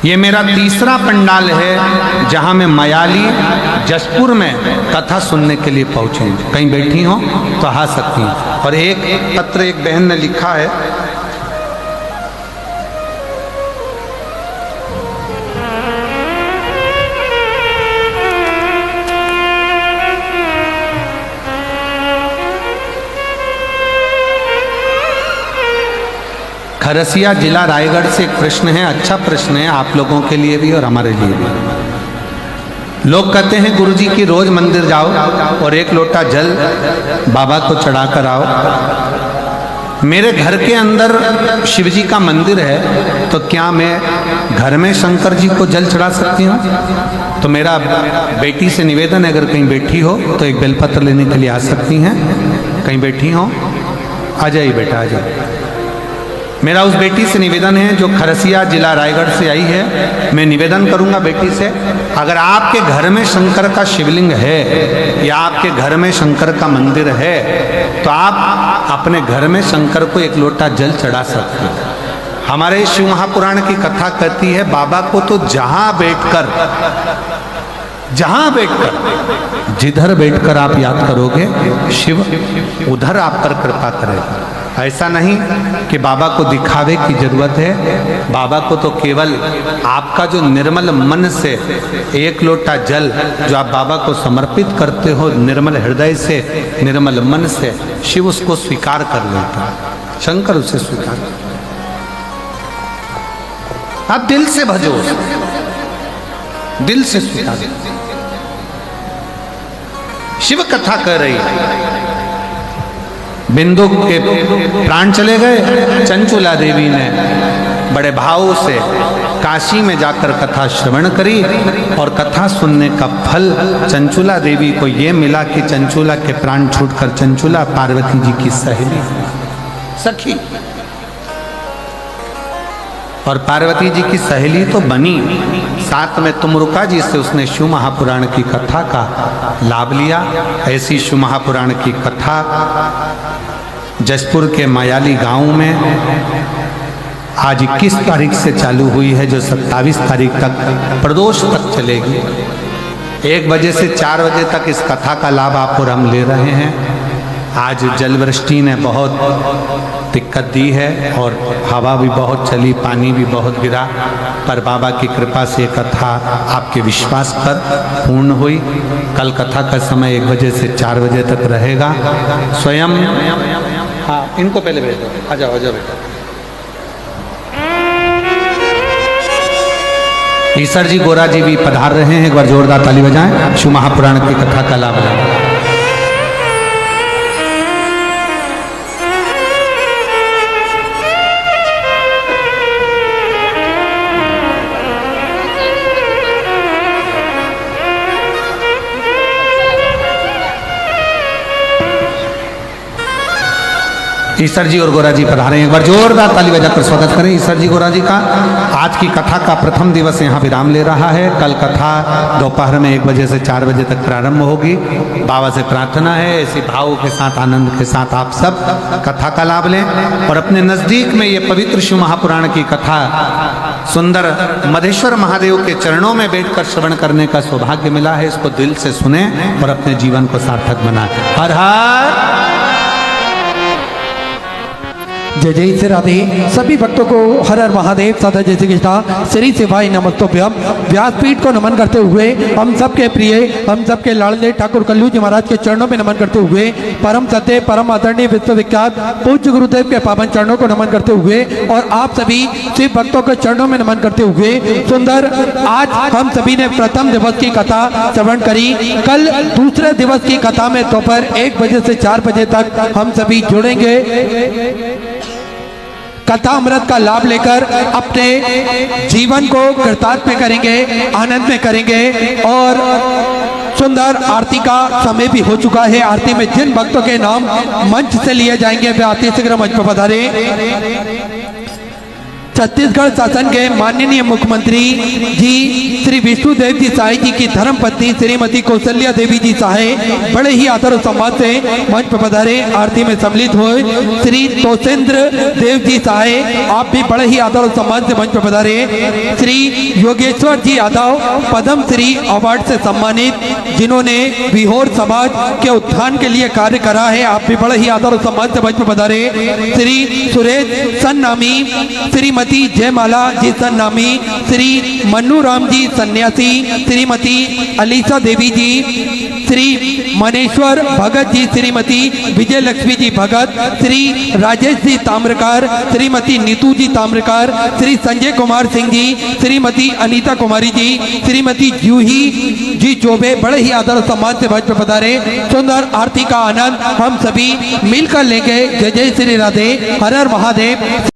ये मेरा तीसरा पंडाल है जहां मैं मयाली जशपुर में कथा सुनने के लिए पहुंची। कहीं बैठी हो तो आ सकती हूँ। और एक पत्र एक बहन ने लिखा है, खरसिया जिला रायगढ़ से एक प्रश्न है। अच्छा प्रश्न है आप लोगों के लिए भी और हमारे लिए भी। लोग कहते हैं गुरुजी की रोज मंदिर जाओ और एक लोटा जल बाबा को चढ़ा कर आओ। मेरे घर के अंदर शिव जी का मंदिर है, तो क्या मैं घर में शंकर जी को जल चढ़ा सकती हूँ? तो मेरा बेटी से निवेदन है, अगर कहीं बैठी हो तो एक बेलपत्र लेने के लिए आ सकती हैं। कहीं बैठी हो, आ जाइए बेटा, आ जाइए। मेरा उस बेटी से निवेदन है जो खरसिया जिला रायगढ़ से आई है। मैं निवेदन करूंगा बेटी से, अगर आपके घर में शंकर का शिवलिंग है या आपके घर में शंकर का मंदिर है, तो आप अपने घर में शंकर को एक लोटा जल चढ़ा सकते हो। हमारे शिव महापुराण की कथा कहती है, बाबा को तो जहां बैठकर जिधर बैठकर आप याद करोगे, शिव उधर आप पर कृपा करेगा। ऐसा नहीं कि बाबा को दिखावे की जरूरत है, बाबा को तो केवल आपका जो निर्मल मन से एक लोटा जल जो आप बाबा को समर्पित करते हो, निर्मल हृदय से, निर्मल मन से, शिव उसको स्वीकार कर लेता, शंकर उसे स्वीकार करता। आप दिल से भजो, दिल से स्वीकार। शिव कथा कर रही है, बिंदु के प्राण चले गए, चंचुला देवी ने बड़े भाव से काशी में जाकर कथा श्रवण करी, और कथा सुनने का फल चंचुला देवी को ये मिला कि चंचुला के प्राण छूटकर चंचुला पार्वती जी की सहेली, सखी, और पार्वती जी की सहेली तो बनी, साथ में तुमरुका जी से उसने शिव महापुराण की कथा का लाभ लिया। ऐसी शिव महापुराण की कथा जशपुर के मायाली गांव में आज 21 तारीख से चालू हुई है, जो 27 तारीख तक प्रदोष तक चलेगी। 1 बजे से 4 बजे तक इस कथा का लाभ आप और हम ले रहे हैं। आज जलवृष्टि ने बहुत दिक्कत दी है और हवा भी बहुत चली, पानी भी बहुत गिरा, पर बाबा की कृपा से कथा आपके विश्वास पर पूर्ण हुई। कल कथा का समय 1 बजे से 4 बजे तक रहेगा। स्वयं, हाँ, इनको पहले भेज दो, आ जाओ, आ जाओ बेटा। ईसर जी, गोरा जी भी पधार रहे हैं, एक बार जोरदार ताली बजाएं, शिव महापुराण की कथा का लाभ लें। ईसर जी और गोरा जी पधारे हैं, एक बार जोरदार ताली बजाकर स्वागत करें ईसर जी, गोरा जी का। आज की कथा का प्रथम दिवस यहाँ विराम ले रहा है। कल कथा दोपहर में 1 बजे से 4 बजे तक प्रारंभ होगी। बाबा से प्रार्थना है ऐसी भाव के साथ, आनंद के साथ आप सब कथा का लाभ लें, और अपने नजदीक में ये पवित्र शिव महापुराण की कथा सुंदर मधेश्वर महादेव के चरणों में बैठकर श्रवण करने का सौभाग्य मिला है। इसको दिल से सुने और अपने जीवन को सार्थक बनाए। हर हर जय जय श्री राधे। सभी भक्तों को हर हर महादेव, सदा जय श्री कृष्णा, श्री शिवाय नमस्तोभ्यम। व्यासपीठ को नमन करते हुए हम सबके प्रिय, हम सबके लाडले ठाकुर कल्लू जी महाराज के चरणों में नमन करते हुए, परम सत्य, परम आदरणीय, विश्वविख्यात पूज्य गुरुदेव के पावन चरणों को नमन करते हुए, और आप सभी शिव भक्तों के चरणों में नमन करते हुए, सुंदर आज हम सभी ने प्रथम दिवस की कथा श्रवण करी। कल दूसरे दिवस की कथा में दोपहर 1 बजे से 4 बजे तक हम सभी जुड़ेंगे, कथा अमृत का लाभ लेकर अपने जीवन को कृतार्थ में करेंगे, आनंद में करेंगे। और सुंदर आरती का समय भी हो चुका है। आरती में जिन भक्तों के नाम मंच से लिए जाएंगे वे अति शीघ्र मंच पर पधारे। छत्तीसगढ़ शासन के माननीय मुख्यमंत्री जी श्री विष्णुदेव जी साहे जी की धर्मपत्नी श्रीमती कौशल्या देवी जी साहे बड़े ही आदर और सम्मान से मंच पर पधारे, आरती में सम्मिलित हुए। श्री तोषेंद्र देव जी साहे, आप भी बड़े ही आदर और सम्मान से मंच पर पधारे। श्री योगेश्वर जी यादव पद्म श्री अवार्ड से सम्मानित, जिन्होंने विहोर समाज के उत्थान के लिए कार्य करा है, आप भी बड़े ही आदर और सम्मान से मंच पर पधारे। श्री सुरेश सन्नामी, श्रीमती जयमाला जी सन्नामी, श्री मन्नू राम जी सन्यासी, श्रीमती अलीसा देवी जी, श्री मनेश्वर भगत जी, श्रीमती विजय लक्ष्मी जी भगत, श्री राजेश जी ताम्रकार, श्रीमती नीतू जी ताम्रकार, श्री संजय कुमार सिंह जी, श्रीमती अनीता कुमारी जी, श्रीमती जूही जी चौबे बड़े ही आदर और सम्मान से मंच पर पधारे। सुंदर आरती का आनंद हम सभी मिलकर लेंगे। जय जय श्री राधे, हर हर महादेव।